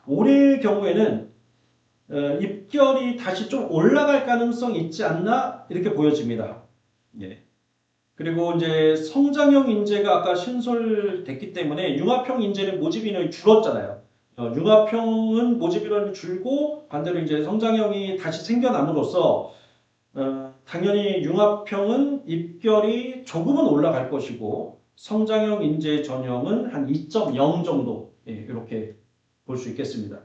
올해 경우에는 입결이 다시 좀 올라갈 가능성이 있지 않나 이렇게 보여집니다. 예. 그리고 이제 성장형 인재가 아까 신설됐기 때문에 융합형 인재는 모집 인원이 줄었잖아요. 융합형은 모집 인원이 줄고 반대로 이제 성장형이 다시 생겨남으로써 당연히 융합형은 입결이 조금은 올라갈 것이고 성장형 인재 전형은 한 2.0 정도 이렇게 볼 수 있겠습니다.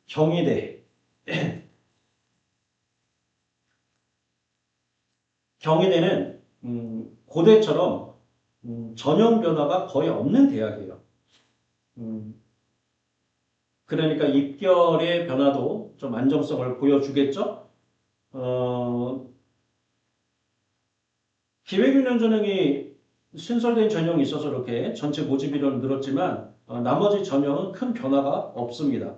경희대. 경희대는 고대처럼 전형 변화가 거의 없는 대학이에요. 음, 그러니까 입결의 변화도 좀 안정성을 보여주겠죠. 기획윤련 전형이 신설된 전형이 있어서 이렇게 전체 모집 인원은 늘었지만 나머지 전형은 큰 변화가 없습니다.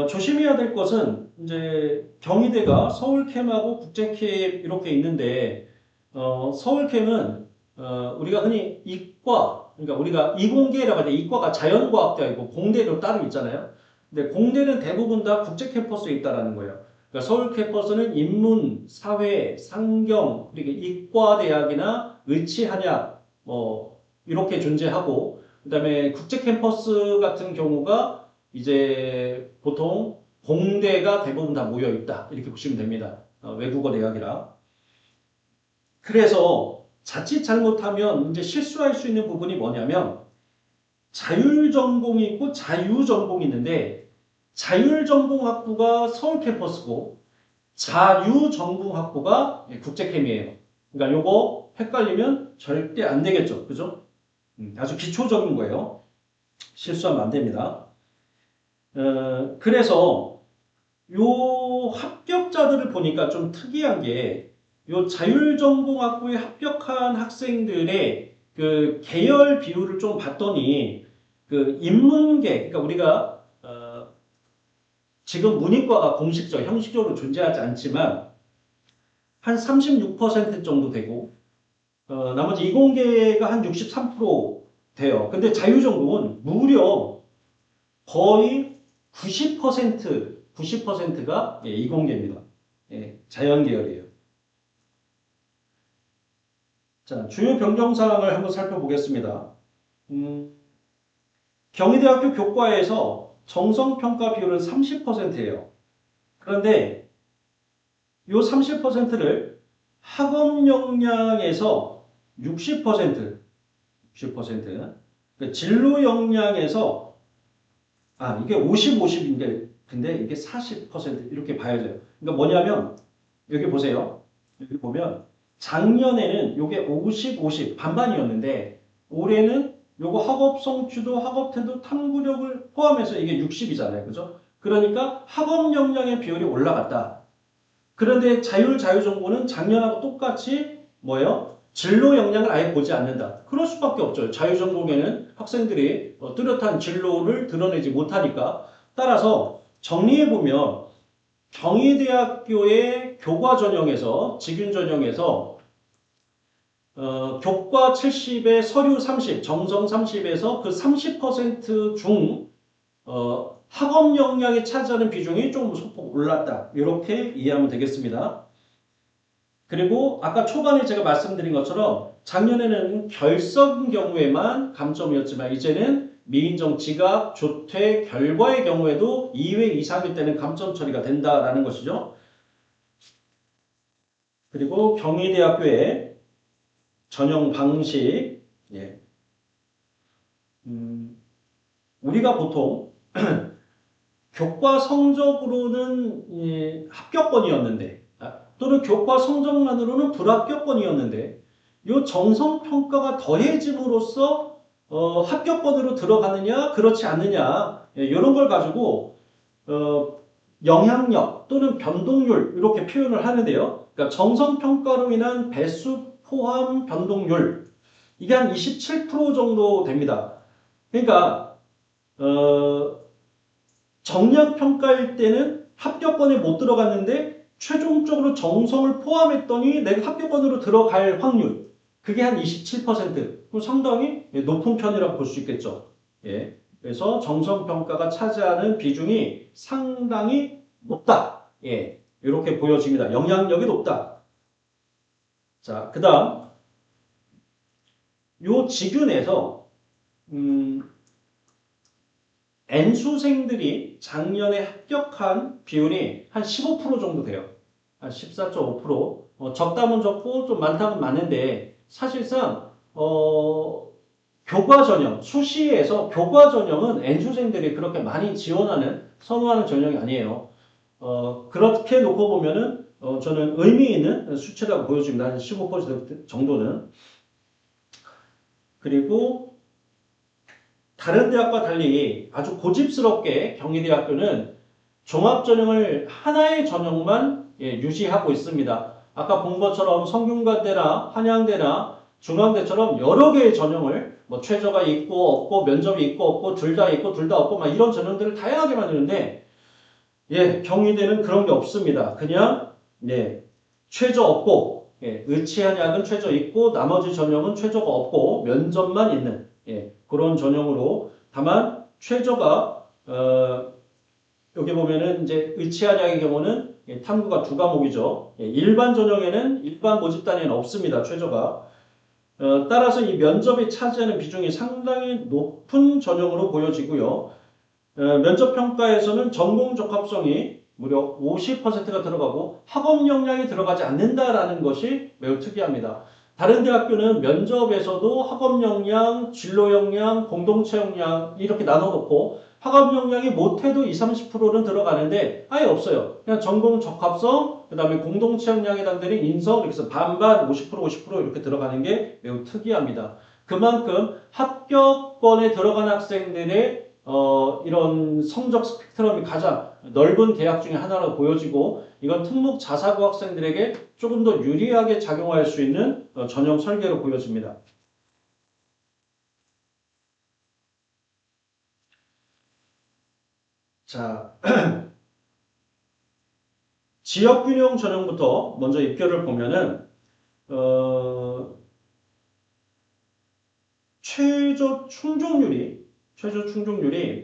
조심해야 될 것은 이제 경희대가 서울캠하고 국제캠 이렇게 있는데 서울캠은 우리가 흔히 이과 그러니까 우리가 이공계라고 하죠. 이과가 자연과학대학이고 공대로 따로 있잖아요. 근데 공대는 대부분 다 국제 캠퍼스에 있다라는 거예요. 그러니까 서울 캠퍼스는 인문, 사회, 상경 그리고 이과대학이나 의치한약 뭐 이렇게 존재하고 그다음에 국제 캠퍼스 같은 경우가 이제 보통 공대가 대부분 다 모여 있다 이렇게 보시면 됩니다. 외국어 대학이라. 그래서 자칫 잘못하면 이제 실수할 수 있는 부분이 뭐냐면 자율전공이 있고 자유전공이 있는데 자율전공학부가 서울 캠퍼스고 자유전공학부가 국제캠이에요. 그러니까 요거 헷갈리면 절대 안 되겠죠. 그죠? 아주 기초적인 거예요. 실수하면 안 됩니다. 그래서 요 합격자들을 보니까 좀 특이한 게 요 자율전공학부에 합격한 학생들의 그 계열 비율을 좀 봤더니 그 인문계 그러니까 우리가 지금 문이과가 공식적 형식적으로 존재하지 않지만 한 36% 정도 되고 나머지 이공계가 한 63% 돼요. 근데 자유전공은 무려 거의 90%가 이공계입니다. 예, 자연계열이에요. 자, 주요 변경 사항을 한번 살펴보겠습니다. 경희대학교 교과에서 정성평가 비율은 30%예요. 그런데 이 30%를 학업 역량에서 60%, 그러니까 진로 역량에서 이게 50, 50인데 근데 이게 40% 이렇게 봐야 돼요. 그러니까 뭐냐면 여기 보세요. 여기 보면 작년에는 이게 50, 50 반반이었는데 올해는 요거 학업 성취도, 학업 태도, 탐구력을 포함해서 이게 60이잖아요. 그죠? 그러니까 학업 역량의 비율이 올라갔다. 그런데 자유정보는 작년하고 똑같이 뭐예요? 진로 역량을 아예 보지 않는다. 그럴 수밖에 없죠. 자유전공에는 학생들이 뚜렷한 진로를 드러내지 못하니까. 따라서 정리해보면 경희대학교의 교과 전형에서 직윤 전형에서 교과 70에 서류 30, 정성 30에서 그 30%중 학업 역량이 차지하는 비중이 조금 소폭 올랐다. 이렇게 이해하면 되겠습니다. 그리고 아까 초반에 제가 말씀드린 것처럼 작년에는 결석 경우에만 감점이었지만 이제는 미인정 지각, 조퇴, 결과의 경우에도 2회 이상일 때는 감점 처리가 된다라는 것이죠. 그리고 경희대학교의 전형 방식, 예. 우리가 보통 교과 성적으로는 합격권이었는데 또는 교과 성적만으로는 불합격권이었는데 이 정성평가가 더해짐으로써 합격권으로 들어가느냐 그렇지 않느냐 이런 걸 가지고 영향력 또는 변동률 이렇게 표현을 하는데요. 그러니까 정성평가로 인한 배수 포함 변동률 이게 한 27% 정도 됩니다. 그러니까 정략평가일 때는 합격권에 못 들어갔는데 최종적으로 정성을 포함했더니 내가 합격권으로 들어갈 확률 그게 한 27%. 그럼 상당히 높은 편이라고 볼 수 있겠죠. 예. 그래서 정성평가가 차지하는 비중이 상당히 높다. 예. 이렇게 보여집니다. 영향력이 높다. 자, 그 다음 요 지균에서 N수생들이 작년에 합격한 비율이 한 15% 정도 돼요. 한 14.5%. 적다면 적고 좀 많다면 많은데 사실상 교과 전형, 수시에서 교과 전형은 N수생들이 그렇게 많이 지원하는, 선호하는 전형이 아니에요. 그렇게 놓고 보면은 저는 의미 있는 수치라고 보여집니다. 한 15% 정도는. 그리고 다른 대학과 달리 아주 고집스럽게 경희대학교는 종합전형을 하나의 전형만 유지하고 있습니다. 아까 본 것처럼 성균관대나 한양대나 중앙대처럼 여러 개의 전형을 뭐 최저가 있고 없고 면접이 있고 없고 둘 다 있고 둘 다 없고 막 이런 전형들을 다양하게 만드는데 경희대는 그런 게 없습니다. 그냥 최저 없고 의치한약은 최저 있고 나머지 전형은 최저가 없고 면접만 있는 그런 전형으로 다만 최저가 여기 보면은 이제 의치한약의 경우는 탐구가 2과목이죠. 일반 전형에는 일반 모집단에는 없습니다. 최저가. 따라서 이 면접이 차지하는 비중이 상당히 높은 전형으로 보여지고요. 면접평가에서는 전공 적합성이 무려 50%가 들어가고 학업 역량이 들어가지 않는다라는 것이 매우 특이합니다. 다른 대학교는 면접에서도 학업 역량, 진로 역량, 공동체 역량 이렇게 나눠놓고 학업 역량이 못해도 20, 30%는 들어가는데 아예 없어요. 그냥 전공 적합성, 그 다음에 공동체 역량에 해당되는 인성 이렇게 해서 반반 50% 50% 이렇게 들어가는 게 매우 특이합니다. 그만큼 합격권에 들어간 학생들의 이런 성적 스펙트럼이 가장 넓은 대학 중에 하나로 보여지고 이건 특목 자사고 학생들에게 조금 더 유리하게 작용할 수 있는 전형 설계로 보여집니다. 자, 지역균형 전형부터 먼저 입결을 보면은 최저 충족률이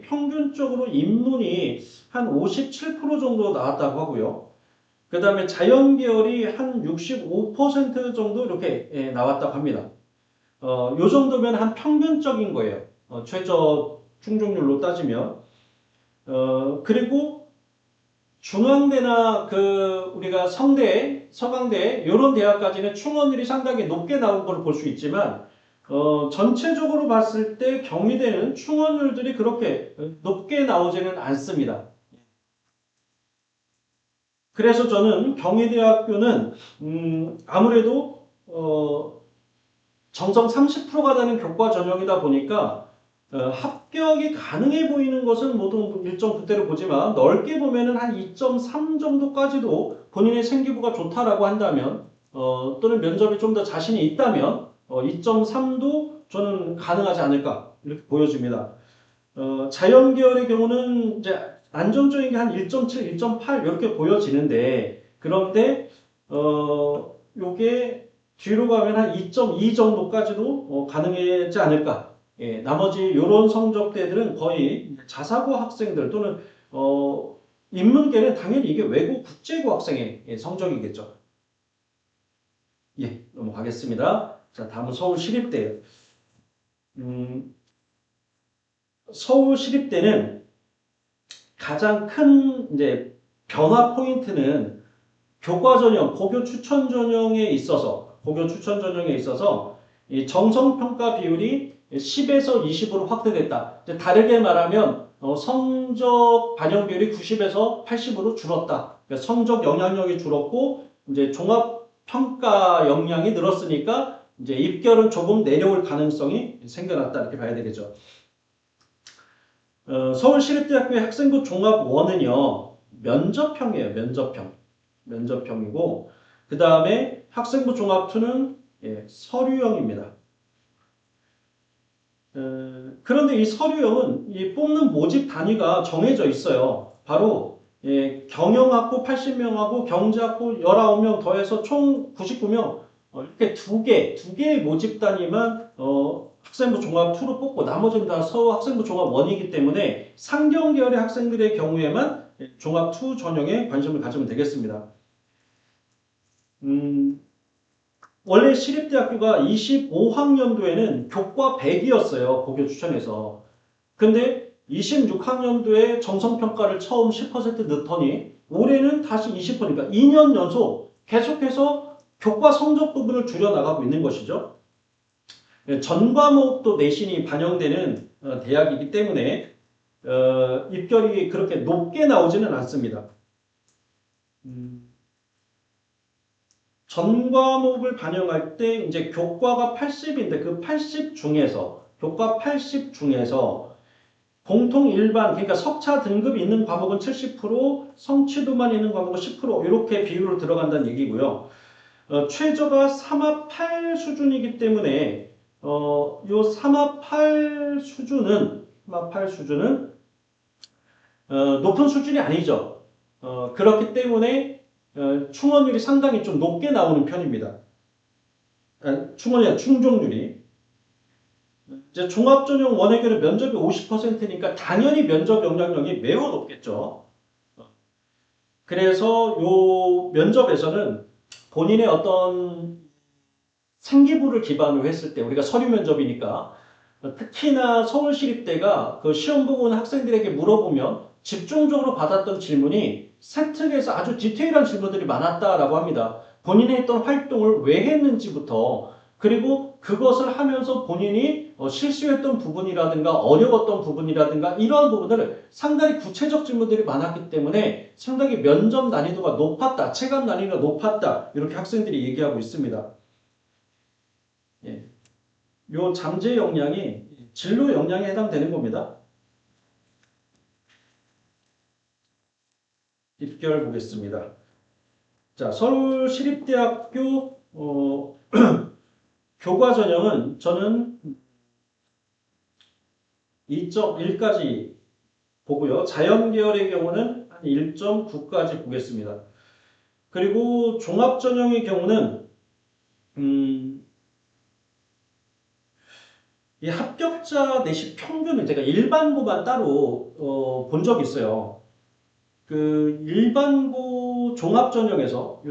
평균적으로 인문이 한 57% 정도 나왔다고 하고요. 그 다음에 자연계열이 한 65% 정도 이렇게 나왔다고 합니다. 요 정도면 한 평균적인 거예요. 최저 충족률로 따지면. 그리고 중앙대나 우리가 성대, 서강대 이런 대학까지는 충원율이 상당히 높게 나온 걸 볼 수 있지만 전체적으로 봤을 때 경희대는 충원율들이 그렇게 높게 나오지는 않습니다. 그래서 저는 경희대학교는 아무래도 정성 30%가 되는 교과 전형이다 보니까 합격이 가능해 보이는 것은 모두 1.9대로 보지만 넓게 보면은 한 2.3 정도까지도 본인의 생기부가 좋다라고 한다면 또는 면접에 좀 더 자신이 있다면 2.3도 저는 가능하지 않을까 이렇게 보여집니다. 자연계열의 경우는 이제 안정적인 게 한 1.7, 1.8 이렇게 보여지는데 그런데 요게 뒤로 가면 한 2.2 정도까지도 가능하지 않을까. 나머지 이런 성적대들은 거의 자사고 학생들 또는 인문계는 당연히 이게 외고 국제고 학생의 성적이겠죠. 넘어가겠습니다. 자, 다음은 서울시립대예요. 서울시립대는 가장 큰 이제 변화 포인트는 교과 전형, 고교 추천 전형에 있어서 이 정성 평가 비율이 10에서 20으로 확대됐다. 이제 다르게 말하면 성적 반영 비율이 90에서 80으로 줄었다. 그러니까 성적 영향력이 줄었고 이제 종합 평가 역량이 늘었으니까 이제 입결은 조금 내려올 가능성이 생겨났다 이렇게 봐야 되겠죠. 서울시립대학교의 학생부 종합원은요 면접형이에요. 면접형이고 그 다음에 학생부 종합2는 서류형입니다. 그런데 이 서류형은 이 뽑는 모집 단위가 정해져 있어요. 바로 경영학부 80명하고 경제학부 19명 더해서 총 99명 이렇게 두 개의 모집 단위만 학생부 종합2로 뽑고 나머지는 다 서울 학생부 종합1이기 때문에 상경 계열의 학생들의 경우에만 종합2 전형에 관심을 가지면 되겠습니다. 원래 시립대학교가 25학년도에는 교과 100이었어요. 고교 추천에서. 근데 26학년도에 정성평가를 처음 10% 넣더니 올해는 다시 20%니까 2년 연속 계속해서 교과 성적 부분을 줄여나가고 있는 것이죠. 전 과목도 내신이 반영되는 대학이기 때문에 입결이 그렇게 높게 나오지는 않습니다. 전 과목을 반영할 때 이제 교과가 80인데 그 80 중에서 교과 80 중에서 공통 일반 그러니까 석차 등급이 있는 과목은 70%, 성취도만 있는 과목은 10% 이렇게 비율로 들어간다는 얘기고요. 최저가 3화 8 수준이기 때문에 요 3화 8 수준은 높은 수준이 아니죠. 그렇기 때문에 충원율이 상당히 좀 높게 나오는 편입니다. 충족률이. 이제 종합전형 원외교는 면접이 50%니까 당연히 면접 영향력이 매우 높겠죠. 그래서 요 면접에서는 본인의 어떤 생기부를 기반으로 했을 때 우리가 서류 면접이니까 특히나 서울시립대가 그 시험 보고 온 학생들에게 물어보면 집중적으로 받았던 질문이 세특에서 아주 디테일한 질문들이 많았다라고 합니다. 본인이 했던 활동을 왜 했는지부터 그리고 그것을 하면서 본인이 실수했던 부분이라든가 어려웠던 부분이라든가 이러한 부분을 상당히 구체적 질문들이 많았기 때문에 상당히 면접 난이도가 높았다. 체감 난이도가 높았다. 이렇게 학생들이 얘기하고 있습니다. 예. 요 잠재 역량이 진로 역량에 해당되는 겁니다. 입결 보겠습니다. 자, 서울시립대학교 교과 전형은 저는 2.1까지 보고요. 자연계열의 경우는 한 1.9까지 보겠습니다. 그리고 종합전형의 경우는 이 합격자 내신 평균은 제가 일반고만 따로 본 적이 있어요. 그 일반고 종합전형에서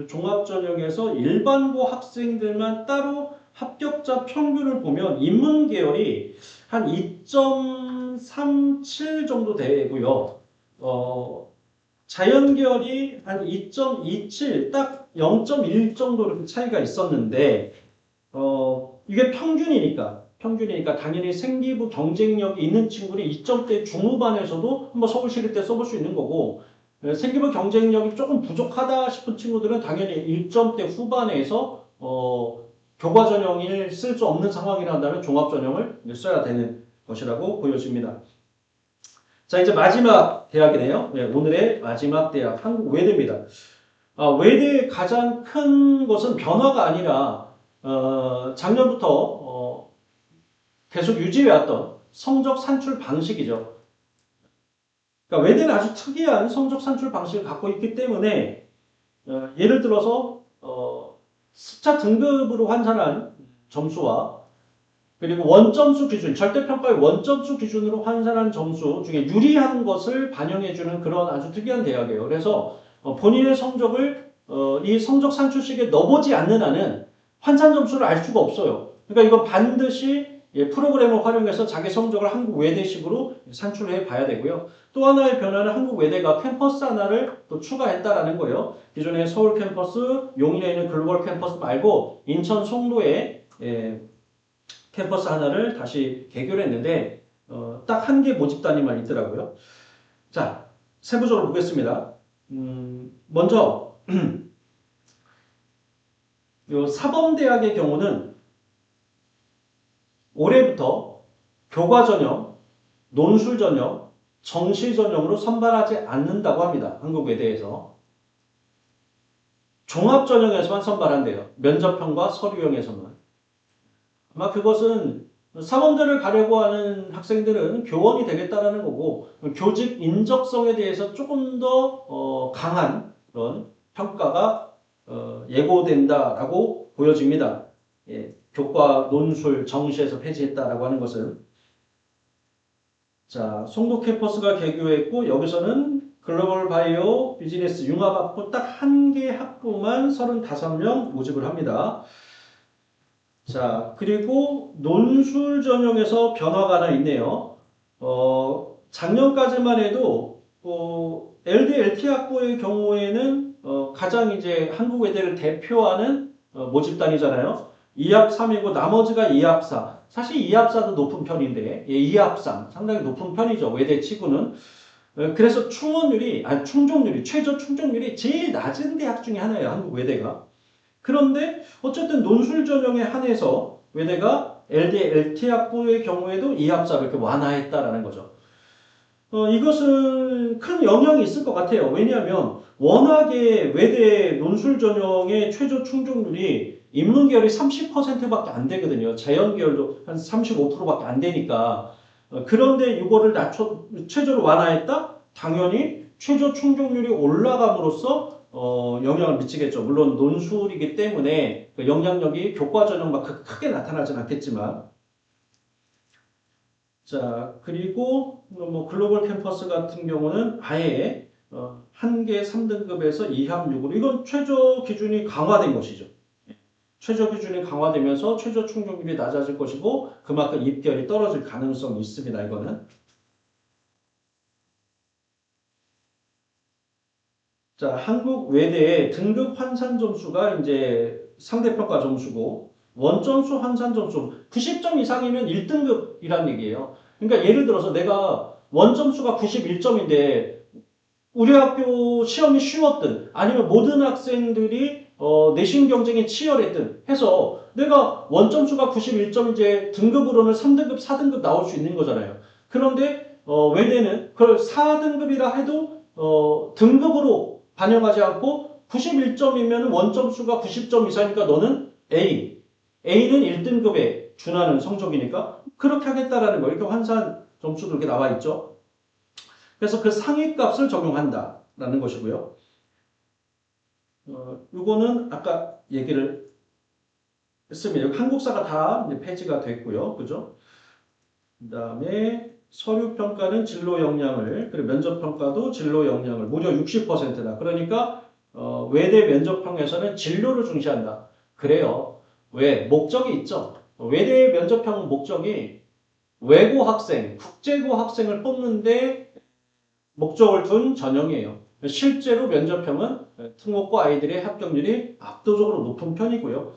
일반고 학생들만 따로 합격자 평균을 보면 인문계열이 한 2.37 정도 되고요. 자연계열이 한 2.27, 딱 0.1 정도 이렇게 차이가 있었는데 이게 평균이니까 당연히 생기부 경쟁력이 있는 친구는 2점대 중후반에서도 한번 서울시립대 써볼 수 있는 거고 생기부 경쟁력이 조금 부족하다 싶은 친구들은 당연히 1점대 후반에서 교과 전형을 쓸 수 없는 상황이란다면 종합 전형을 써야 되는 것이라고 보여집니다. 자, 이제 마지막 대학이네요. 네, 오늘의 마지막 대학 한국 외대입니다. 외대의 가장 큰 것은 변화가 아니라 작년부터 계속 유지해왔던 성적 산출 방식이죠. 그러니까 외대는 아주 특이한 성적 산출 방식을 갖고 있기 때문에 예를 들어서 습차 등급으로 환산한 점수와 그리고 원점수 기준, 절대평가의 원점수 기준으로 환산한 점수 중에 유리한 것을 반영해주는 그런 아주 특이한 대학이에요. 그래서 본인의 성적을 이 성적 산출식에 넣어보지 않는 한은 환산 점수를 알 수가 없어요. 그러니까 이건 반드시 프로그램을 활용해서 자기 성적을 한국 외대식으로 산출해 봐야 되고요. 또 하나의 변화는 한국 외대가 캠퍼스 하나를 또 추가했다라는 거예요. 기존에 서울 캠퍼스, 용인에 있는 글로벌 캠퍼스 말고 인천 송도에 캠퍼스 하나를 다시 개교를 했는데 딱 한 개 모집 단위만 있더라고요. 자, 세부적으로 보겠습니다. 먼저 요 사범대학의 경우는 올해부터 교과 전형, 논술 전형, 정시 전형으로 선발하지 않는다고 합니다. 한국외대에서. 종합 전형에서만 선발한대요. 면접형과 서류형에서만. 아마 그것은 사범대를 가려고 하는 학생들은 교원이 되겠다라는 거고 교직 인적성에 대해서 조금 더 강한 그런 평가가 예고된다라고 보여집니다. 예, 교과, 논술, 정시에서 폐지했다라고 하는 것은 자, 송도 캠퍼스가 개교했고 여기서는 글로벌 바이오 비즈니스 융합학부 딱 한 개 학부만 35명 모집을 합니다. 자, 그리고 논술 전형에서 변화가 하나 있네요. 작년까지만 해도 LD, LT 학부의 경우에는 가장 이제 한국 외대를 대표하는 모집단이잖아요. 2합 3이고 나머지가 2합 4. 사실 2합 4도 높은 편인데 2합 3 상당히 높은 편이죠. 외대 치고는. 그래서 충족률이 최저 충족률이 제일 낮은 대학 중에 하나예요. 한국 외대가. 그런데 어쨌든 논술 전형에 한해서 외대가 LD, LT 학부의 경우에도 2합 4를 이렇게 완화했다라는 거죠. 이것은 큰 영향이 있을 것 같아요. 왜냐하면 워낙에 외대 논술 전형의 최저 충족률이 인문계열이 30%밖에 안 되거든요. 자연계열도 한 35%밖에 안 되니까. 그런데 이거를 최저를 완화했다? 당연히 최저 충족률이 올라감으로써 영향을 미치겠죠. 물론 논술이기 때문에 그 영향력이 교과 전형 막 크게 나타나진 않겠지만. 자, 그리고 뭐 글로벌 캠퍼스 같은 경우는 아예 한 개 3등급에서 2합 6으로 이건 최저 기준이 강화된 것이죠. 최저 기준이 강화되면서 최저 충족률이 낮아질 것이고 그만큼 입결이 떨어질 가능성이 있습니다. 이거는. 자, 한국 외대의 등급 환산 점수가 이제 상대평가 점수고 원점수 환산 점수 90점 이상이면 1등급이란 얘기예요. 그러니까 예를 들어서 내가 원점수가 91점인데 우리 학교 시험이 쉬웠든 아니면 모든 학생들이 내신 경쟁이 치열했든 해서 내가 원점수가 91점 이제 등급으로는 3등급, 4등급 나올 수 있는 거잖아요. 그런데 외대는 그걸 4등급이라 해도 등급으로 반영하지 않고 91점이면 원점수가 90점 이상이니까 너는 A. A는 1등급에 준하는 성적이니까 그렇게 하겠다라는 거예요. 이렇게 환산 점수도 이렇게 나와 있죠. 그래서 그 상위값을 적용한다라는 것이고요. 이거는 아까 얘기를 했습니다. 여기 한국사가 다 이제 폐지가 됐고요. 그죠? 그 다음에 서류 평가는 진로 역량을, 그리고 면접 평가도 진로 역량을 무려 60%다. 그러니까 외대 면접형에서는 진로를 중시한다. 그래요. 왜? 목적이 있죠. 외대 면접형 목적이 외고 학생, 국제고 학생을 뽑는데 목적을 둔 전형이에요. 실제로 면접형은 특목고 아이들의 합격률이 압도적으로 높은 편이고요.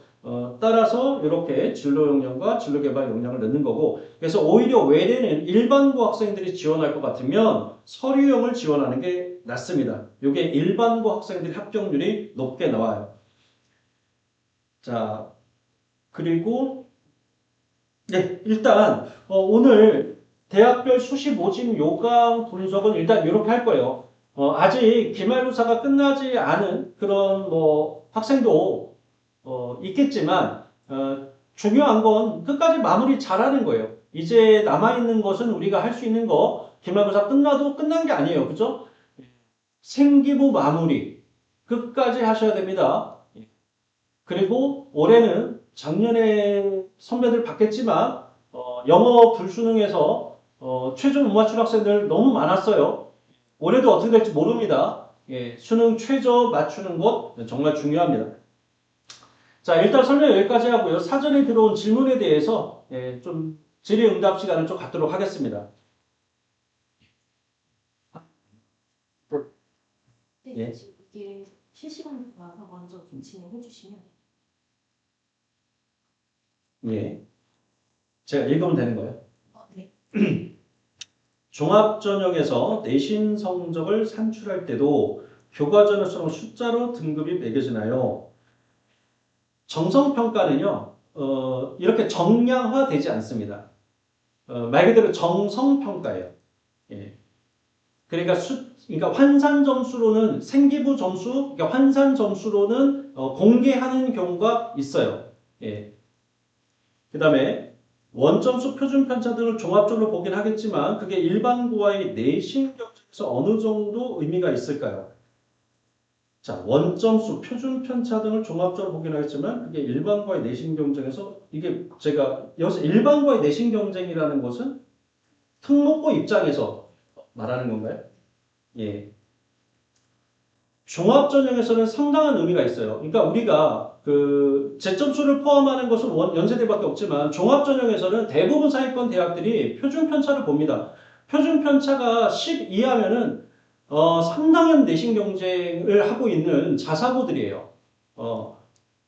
따라서 이렇게 진로 역량과 진로 개발 역량을 넣는 거고, 그래서 오히려 외대는 일반고 학생들이 지원할 것 같으면 서류형을 지원하는 게 낫습니다. 이게 일반고 학생들의 합격률이 높게 나와요. 자, 그리고 네, 일단 오늘 대학별 수시 모집 요강 분석은 일단 이렇게 할 거예요. 아직 기말고사가 끝나지 않은 그런 뭐 학생도 있겠지만 중요한 건 끝까지 마무리 잘하는 거예요. 이제 남아있는 것은 우리가 할 수 있는 거 기말고사 끝나도 끝난 게 아니에요. 그죠? 생기부 마무리 끝까지 하셔야 됩니다. 그리고 올해는 작년에 선배들 봤겠지만 영어 불수능에서 최종 못 맞춘 학생들 너무 많았어요. 올해도 어떻게 될지 모릅니다. 예, 수능 최저 맞추는 것 정말 중요합니다. 자, 일단 설명 여기까지 하고요. 사전에 들어온 질문에 대해서 좀 질의응답 시간을 좀 갖도록 하겠습니다. 네, 예. 지금 이게 실시간으로 와서 먼저 좀 진행해 주시면. 예. 제가 읽으면 되는 거예요. 네. 종합전형에서 내신 성적을 산출할 때도 교과전형처럼 숫자로 등급이 매겨지나요? 정성평가는요, 이렇게 정량화되지 않습니다. 말 그대로 정성평가예요. 예. 그러니까 환산 점수로는 생기부 점수, 그러니까 환산 점수로는 공개하는 경우가 있어요. 예. 그다음에 원점수, 표준 편차 등을 종합적으로 보긴 하겠지만 그게 일반고와의 내신 경쟁에서 어느 정도 의미가 있을까요? 자, 원점수, 표준 편차 등을 종합적으로 보긴 하겠지만 그게 일반과의 내신 경쟁에서 이게 제가 여기서 일반과의 내신 경쟁이라는 것은 특목고 입장에서 말하는 건가요? 예. 종합전형에서는 상당한 의미가 있어요. 그러니까 우리가 그 재점수를 포함하는 것은 연세대밖에 없지만 종합전형에서는 대부분 상위권 대학들이 표준 편차를 봅니다. 표준 편차가 10 이하면은 상당한 내신 경쟁을 하고 있는 자사고들이에요.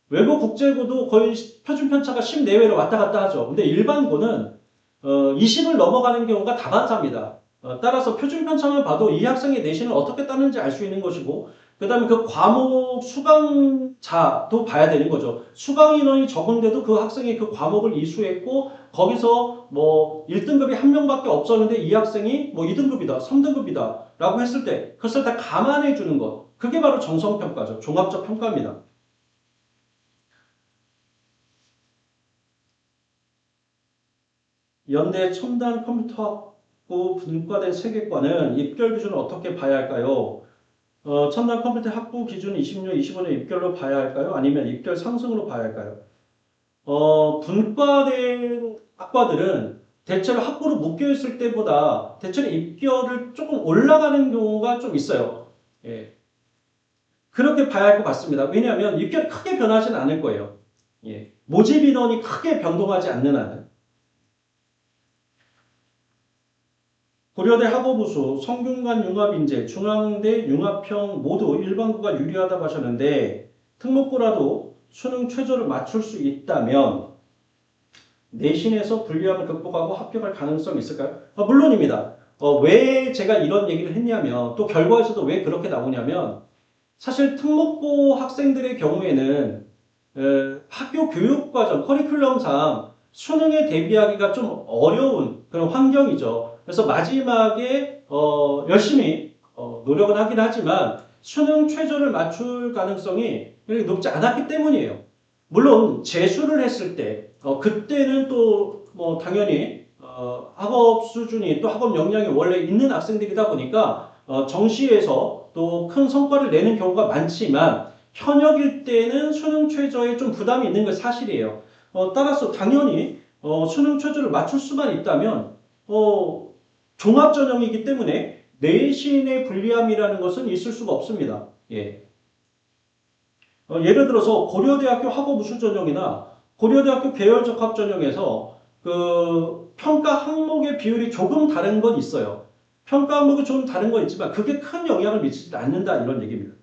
외고 국제고도 거의 표준 편차가 10 내외로 왔다 갔다 하죠. 근데 일반고는 20을 넘어가는 경우가 다반사입니다. 따라서 표준 편차만 봐도 이 학생의 내신을 어떻게 따는지 알 수 있는 것이고 그 다음에 그 과목 수강자도 봐야 되는 거죠. 수강 인원이 적은데도 그 학생이 그 과목을 이수했고 거기서 뭐 1등급이 한 명밖에 없었는데 이 학생이 뭐 2등급이다, 3등급이다 라고 했을 때 그것을 다 감안해 주는 것. 그게 바로 정성평가죠. 종합적 평가입니다. 연대 첨단 컴퓨터학부 분과된 세계과는 입결 기준을 어떻게 봐야 할까요? 첨단 컴퓨터 학부 기준 20년, 25년 입결로 봐야 할까요? 아니면 입결 상승으로 봐야 할까요? 분과된 학과들은 대체로 학부로 묶여 있을 때보다 대체로 입결을 조금 올라가는 경우가 좀 있어요. 예. 그렇게 봐야 할 것 같습니다. 왜냐하면 입결이 크게 변하지는 않을 거예요. 예. 모집 인원이 크게 변동하지 않는 한은. 고려대 학업우수, 성균관 융합인재, 중앙대 융합형 모두 일반고가 유리하다고 하셨는데 특목고라도 수능 최저를 맞출 수 있다면 내신에서 불리함을 극복하고 합격할 가능성이 있을까요? 물론입니다. 왜 제가 이런 얘기를 했냐면 또 결과에서도 왜 그렇게 나오냐면 사실 특목고 학생들의 경우에는 학교 교육과정, 커리큘럼상 수능에 대비하기가 좀 어려운 그런 환경이죠. 그래서 마지막에 열심히 노력은 하긴 하지만 수능 최저를 맞출 가능성이 그렇게 높지 않았기 때문이에요. 물론 재수를 했을 때 그때는 또 뭐 당연히 학업 수준이 또 학업 역량이 원래 있는 학생들이다 보니까 정시에서 또 큰 성과를 내는 경우가 많지만 현역일 때는 수능 최저에 좀 부담이 있는 게 사실이에요. 따라서 당연히 수능 최저를 맞출 수만 있다면 종합전형이기 때문에 내신의 불리함이라는 것은 있을 수가 없습니다. 예. 예를 들어서 고려대학교 학업우수 전형이나 고려대학교 계열적합 전형에서 그 평가 항목의 비율이 조금 다른 건 있어요. 평가 항목이 좀 다른 건 있지만 그게 큰 영향을 미치지 않는다 이런 얘기입니다.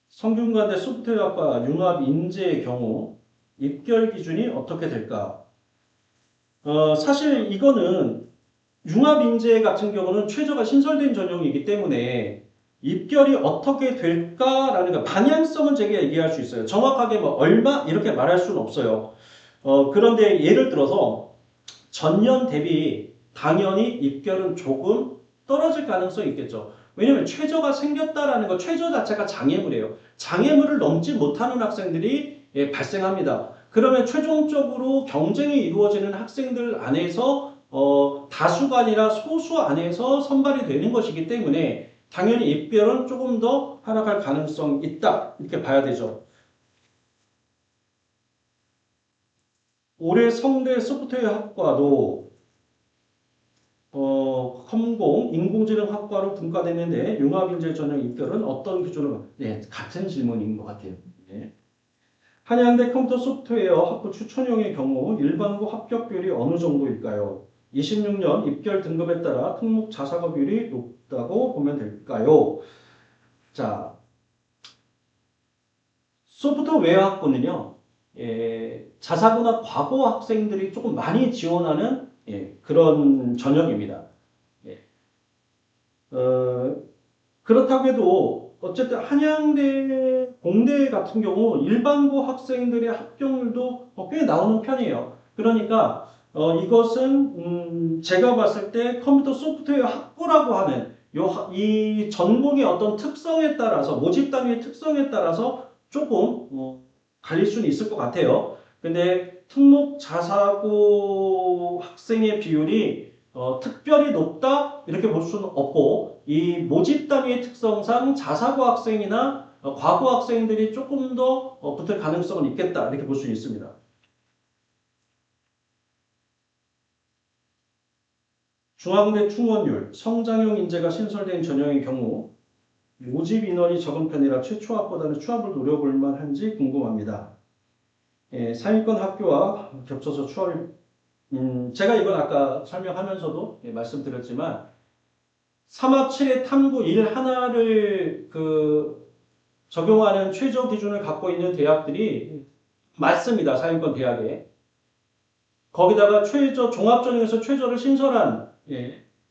성균관대 소프트웨어학과 융합 인재의 경우 입결 기준이 어떻게 될까? 사실 이거는 융합인재 같은 경우는 최저가 신설된 전형이기 때문에 입결이 어떻게 될까라는 그 방향성은 제가 얘기할 수 있어요. 정확하게 뭐 얼마 이렇게 말할 수는 없어요. 그런데 예를 들어서 전년 대비 당연히 입결은 조금 떨어질 가능성이 있겠죠. 왜냐하면 최저가 생겼다라는 거 최저 자체가 장애물이에요. 장애물을 넘지 못하는 학생들이 발생합니다. 그러면 최종적으로 경쟁이 이루어지는 학생들 안에서 다수가 아니라 소수 안에서 선발이 되는 것이기 때문에 당연히 입결은 조금 더 하락할 가능성이 있다. 이렇게 봐야 되죠. 올해 성대 소프트웨어 학과도 컴공, 인공지능학과로 분과됐는데 융합인재 전형 입결은 어떤 기준으로? 네, 같은 질문인 것 같아요. 네. 한양대 컴퓨터 소프트웨어 학부 추천형의 경우 일반고 합격 비율이 어느 정도일까요? 26년 입결 등급에 따라 특목 자사고 비율이 높다고 보면 될까요? 자, 소프트웨어 학부는요, 자사고나 과거 학생들이 조금 많이 지원하는 그런 전형입니다. 예. 어, 그렇다고 해도 어쨌든 한양대 공대 같은 경우 일반고 학생들의 합격률도 꽤 나오는 편이에요. 그러니까 이것은 제가 봤을 때 컴퓨터 소프트웨어 학부라고 하는 이 전공의 어떤 특성에 따라서 모집 단위의 특성에 따라서 조금 갈릴 수는 있을 것 같아요. 근데 특목 자사고 학생의 비율이 특별히 높다 이렇게 볼 수는 없고 이 모집 단위의 특성상 자사고 학생이나 과거 학생들이 조금 더 붙을 가능성은 있겠다 이렇게 볼 수 있습니다. 중앙대 충원율, 성장형 인재가 신설된 전형의 경우 모집 인원이 적은 편이라 최초합보다는 추합을 노려볼 만한지 궁금합니다. 상위권 학교와 겹쳐서 추합이 제가 이건 아까 설명하면서도 말씀드렸지만 3합 7의 탐구 1 하나를 적용하는 최저 기준을 갖고 있는 대학들이 많습니다. 상위권 대학에. 거기다가 종합전형에서 최저를 신설한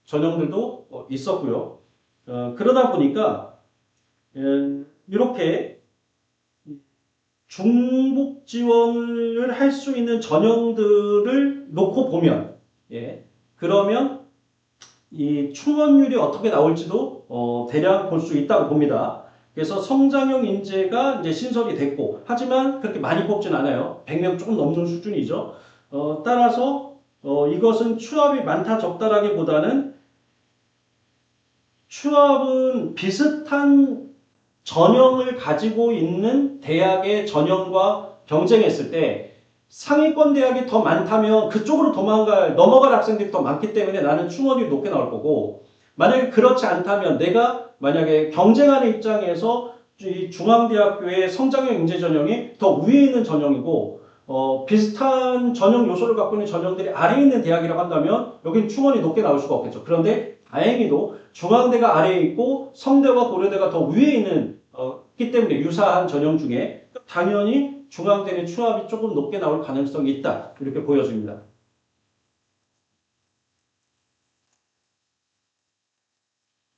전형들도 있었고요. 그러다 보니까 이렇게 중복 지원을 할 수 있는 전형들을 놓고 보면 그러면 이 충원율이 어떻게 나올지도 대략 볼 수 있다고 봅니다. 그래서 성장형 인재가 이제 신설이 됐고, 하지만 그렇게 많이 뽑진 않아요. 100명 조금 넘는 수준이죠. 따라서 이것은 추합이 많다 적다라기보다는 추합은 비슷한 전형을 가지고 있는 대학의 전형과 경쟁했을 때 상위권 대학이 더 많다면 그쪽으로 넘어갈 학생들이 더 많기 때문에 나는 충원율이 높게 나올 거고, 만약에 그렇지 않다면 내가 만약에 경쟁하는 입장에서 이 중앙대학교의 성장형 인재 전형이 더 위에 있는 전형이고 비슷한 전형 요소를 갖고 있는 전형들이 아래에 있는 대학이라고 한다면 여기는 충원이 높게 나올 수가 없겠죠. 그런데 다행히도 중앙대가 아래에 있고 성대와 고려대가 더 위에 있는 기 때문에 유사한 전형 중에 당연히 중앙대는 추합이 조금 높게 나올 가능성이 있다. 이렇게 보여집니다.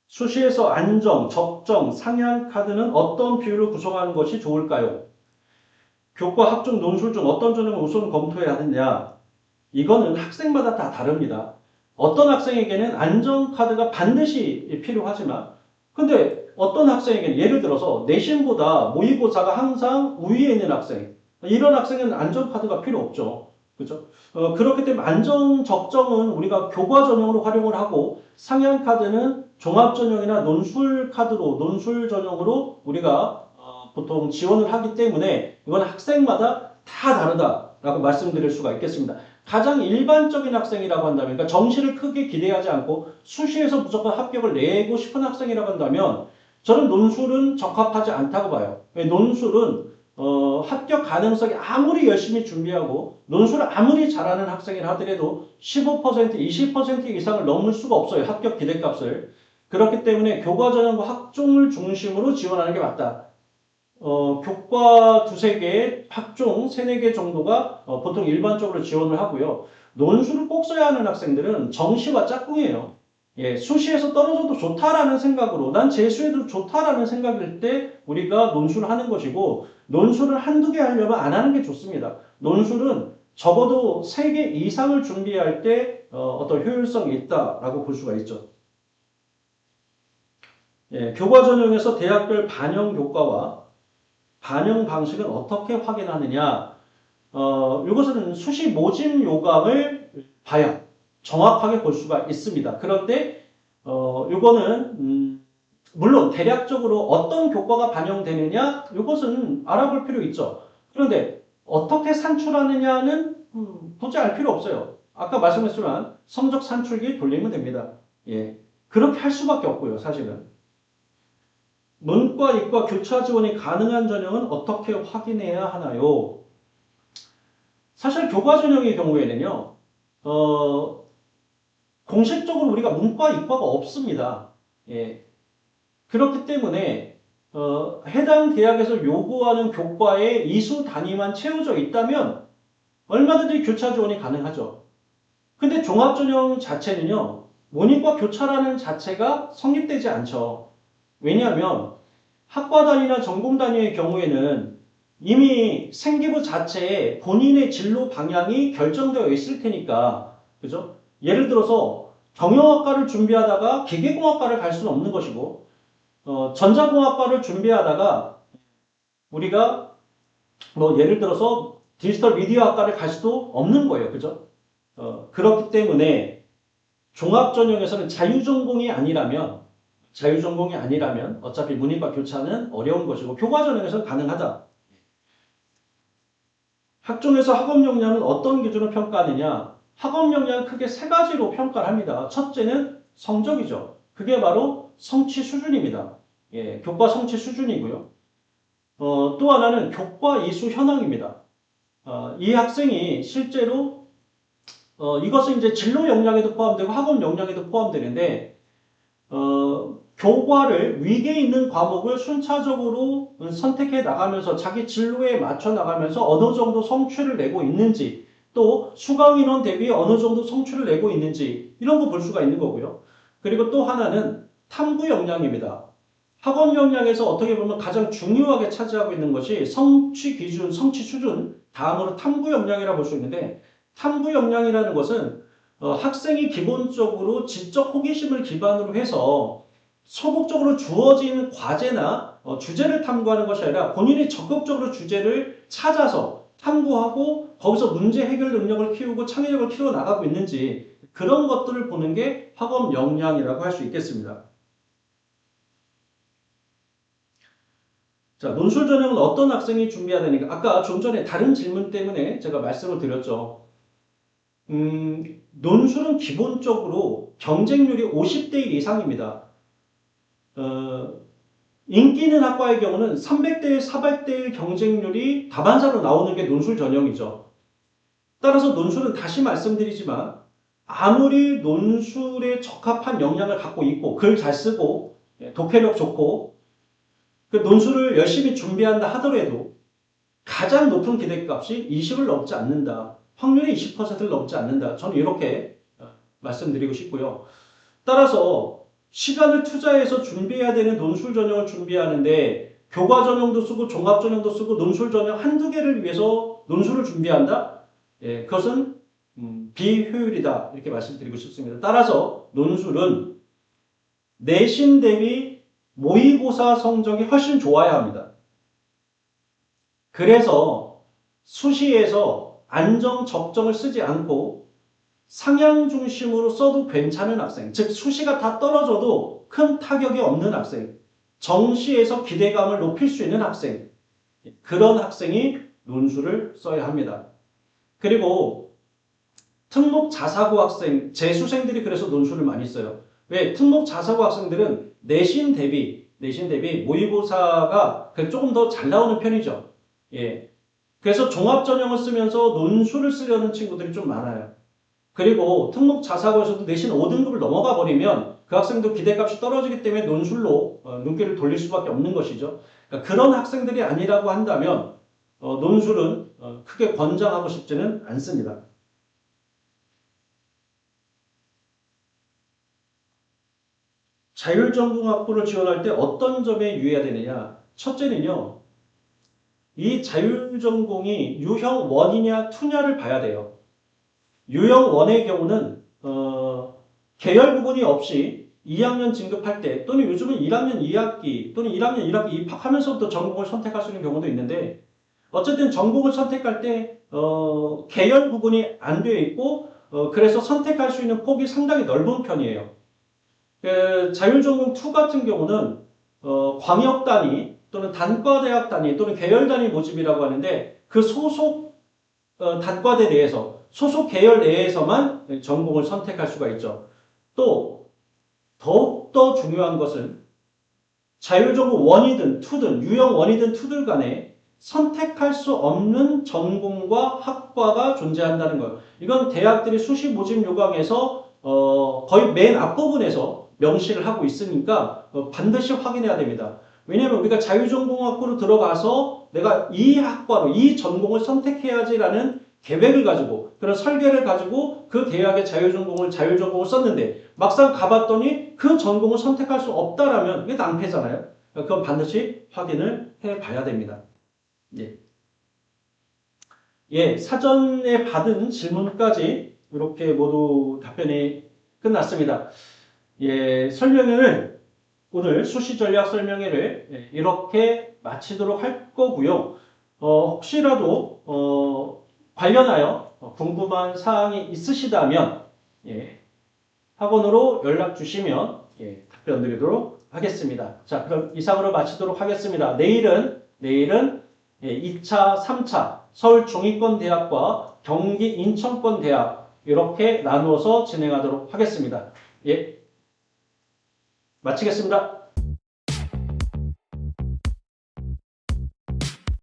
수시에서 안정, 적정, 상향 카드는 어떤 비율을 구성하는 것이 좋을까요? 교과, 학종, 논술 중 어떤 전형을 우선 검토해야 하느냐? 이거는 학생마다 다 다릅니다. 어떤 학생에게는 안정 카드가 반드시 필요하지만 근데 어떤 학생에게는 예를 들어서 내신보다 모의고사가 항상 우위에 있는 학생 이런 학생은 안정 카드가 필요 없죠. 그죠? 그렇기 때문에 안정 적정은 우리가 교과 전형으로 활용을 하고 상향 카드는 종합 전형이나 논술 카드로 논술 전형으로 우리가 보통 지원을 하기 때문에 이건 학생마다 다 다르다라고 말씀드릴 수가 있겠습니다. 가장 일반적인 학생이라고 한다면, 그러니까 정시를 크게 기대하지 않고 수시에서 무조건 합격을 내고 싶은 학생이라고 한다면 저는 논술은 적합하지 않다고 봐요. 논술은 합격 가능성이 아무리 열심히 준비하고 논술을 아무리 잘하는 학생이라 하더라도 15%, 20% 이상을 넘을 수가 없어요. 합격 기대값을. 그렇기 때문에 교과 전형과 학종을 중심으로 지원하는 게 맞다. 교과 두세 개, 학종 세네 개 정도가 보통 일반적으로 지원을 하고요. 논술을 꼭 써야 하는 학생들은 정시와 짝꿍이에요. 수시에서 떨어져도 좋다라는 생각으로, 난 재수해도 좋다라는 생각일 때 우리가 논술을 하는 것이고, 논술을 한두 개 하려면 안 하는 게 좋습니다. 논술은 적어도 세 개 이상을 준비할 때 어떤 효율성이 있다라고 볼 수가 있죠. 교과 전형에서 대학별 반영 교과와 반영 방식은 어떻게 확인하느냐? 이것은 수시 모집 요강을 봐야 정확하게 볼 수가 있습니다. 그런데 이거는 물론 대략적으로 어떤 교과가 반영되느냐 이것은 알아볼 필요 있죠. 그런데 어떻게 산출하느냐는 굳이 알 필요 없어요. 아까 말씀했지만 성적 산출기 돌리면 됩니다. 예. 그렇게 할 수밖에 없고요, 사실은. 문과, 이과 교차 지원이 가능한 전형은 어떻게 확인해야 하나요? 사실 교과 전형의 경우에는요, 공식적으로 우리가 문과, 이과가 없습니다. 예. 그렇기 때문에, 해당 대학에서 요구하는 교과의 이수 단위만 채워져 있다면 얼마든지 교차 지원이 가능하죠. 근데 종합전형 자체는요, 문이과 교차라는 자체가 성립되지 않죠. 왜냐하면 학과 단위나 전공 단위의 경우에는 이미 생기부 자체에 본인의 진로 방향이 결정되어 있을 테니까, 그죠? 예를 들어서 경영학과를 준비하다가 기계공학과를 갈 수는 없는 것이고, 전자공학과를 준비하다가 우리가 뭐 예를 들어서 디지털 미디어 학과를 갈 수도 없는 거예요. 그죠? 그렇기 때문에 종합전형에서는 자유전공이 아니라면 어차피 문이과 교차는 어려운 것이고 교과전형에서는 가능하다. 학종에서 학업 역량은 어떤 기준으로 평가하느냐? 학업 역량은 크게 세 가지로 평가를 합니다. 첫째는 성적이죠. 그게 바로 성취 수준입니다. 예, 교과 성취 수준이고요. 또 하나는 교과 이수 현황입니다. 이 학생이 실제로 이것은 이제 진로 역량에도 포함되고 학업 역량에도 포함되는데 교과를 위계 있는 과목을 순차적으로 선택해 나가면서 자기 진로에 맞춰 나가면서 어느 정도 성취를 내고 있는지 또 수강 인원 대비 어느 정도 성취를 내고 있는지 이런 거 볼 수가 있는 거고요. 그리고 또 하나는 탐구 역량입니다. 학업 역량에서 어떻게 보면 가장 중요하게 차지하고 있는 것이 성취 기준, 성취 수준, 다음으로 탐구 역량이라고 볼 수 있는데 탐구 역량이라는 것은 학생이 기본적으로 지적 호기심을 기반으로 해서 소극적으로 주어진 과제나 주제를 탐구하는 것이 아니라 본인이 적극적으로 주제를 찾아서 탐구하고 거기서 문제 해결 능력을 키우고 창의력을 키워나가고 있는지 그런 것들을 보는 게 학업 역량이라고 할 수 있겠습니다. 자, 논술 전형은 어떤 학생이 준비해야 되는가? 아까 좀 전에 다른 질문 때문에 제가 말씀을 드렸죠. 논술은 기본적으로 경쟁률이 50대 1 이상입니다. 인기 있는 학과의 경우는 300대 1, 400대 1 경쟁률이 다반사로 나오는 게 논술 전형이죠. 따라서 논술은 다시 말씀드리지만 아무리 논술에 적합한 역량을 갖고 있고 글 잘 쓰고 독해력 좋고 그 논술을 열심히 준비한다 하더라도 가장 높은 기대값이 20을 넘지 않는다. 확률이 20%를 넘지 않는다. 저는 이렇게 말씀드리고 싶고요. 따라서 시간을 투자해서 준비해야 되는 논술 전형을 준비하는데 교과 전형도 쓰고 종합 전형도 쓰고 논술 전형 한두 개를 위해서 논술을 준비한다? 예, 그것은 비효율이다. 이렇게 말씀드리고 싶습니다. 따라서 논술은 내신 대비 모의고사 성적이 훨씬 좋아야 합니다. 그래서 수시에서 안정, 적정을 쓰지 않고 상향 중심으로 써도 괜찮은 학생, 즉 수시가 다 떨어져도 큰 타격이 없는 학생, 정시에서 기대감을 높일 수 있는 학생, 그런 학생이 논술을 써야 합니다. 그리고 특목 자사고 학생, 재수생들이 그래서 논술을 많이 써요. 왜? 특목 자사고 학생들은 내신 대비 모의고사가 조금 더 잘 나오는 편이죠. 예. 그래서 종합전형을 쓰면서 논술을 쓰려는 친구들이 좀 많아요. 그리고 특목 자사고에서도 내신 5등급을 넘어가 버리면 그 학생도 기대값이 떨어지기 때문에 논술로 눈길을 돌릴 수밖에 없는 것이죠. 그러니까 그런 학생들이 아니라고 한다면 논술은 크게 권장하고 싶지는 않습니다. 자율전공학부를 지원할 때 어떤 점에 유의해야 되느냐? 첫째는요. 이 자율전공이 유형 1이냐 2냐를 봐야 돼요. 유형 1의 경우는 계열 구분이 없이 2학년 진급할 때 또는 요즘은 1학년 2학기 또는 1학년 1학기 입학하면서부터 전공을 선택할 수 있는 경우도 있는데 어쨌든 전공을 선택할 때 계열 구분이 안 되어 있고 그래서 선택할 수 있는 폭이 상당히 넓은 편이에요. 자율전공 2 같은 경우는 광역 단위 또는 단과대학 단위 또는 계열 단위 모집이라고 하는데 그 소속 단과대 내에서 소속 계열 내에서만 전공을 선택할 수가 있죠. 또 더욱더 중요한 것은 자율전공 원이든 투든 유형 원이든 투들 간에 선택할 수 없는 전공과 학과가 존재한다는 거예요. 이건 대학들이 수시 모집 요강에서 거의 맨 앞부분에서 명시를 하고 있으니까 반드시 확인해야 됩니다. 왜냐하면 우리가 자율전공학부로 들어가서 내가 이 학과로 이 전공을 선택해야지라는 계획을 가지고 그런 설계를 가지고 그 대학의 자율전공을 썼는데 막상 가봤더니 그 전공을 선택할 수 없다라면 이게 낭패잖아요. 그건 반드시 확인을 해봐야 됩니다. 예. 예, 사전에 받은 질문까지 이렇게 모두 답변이 끝났습니다. 예, 설명회를 오늘 수시 전략 설명회를 이렇게 마치도록 할 거고요. 혹시라도 관련하여 궁금한 사항이 있으시다면 예, 학원으로 연락 주시면 예, 답변 드리도록 하겠습니다. 자, 그럼 이상으로 마치도록 하겠습니다. 내일은 예, 2차, 3차 서울중위권대학과 경기 인천권대학 이렇게 나누어서 진행하도록 하겠습니다. 예, 마치겠습니다.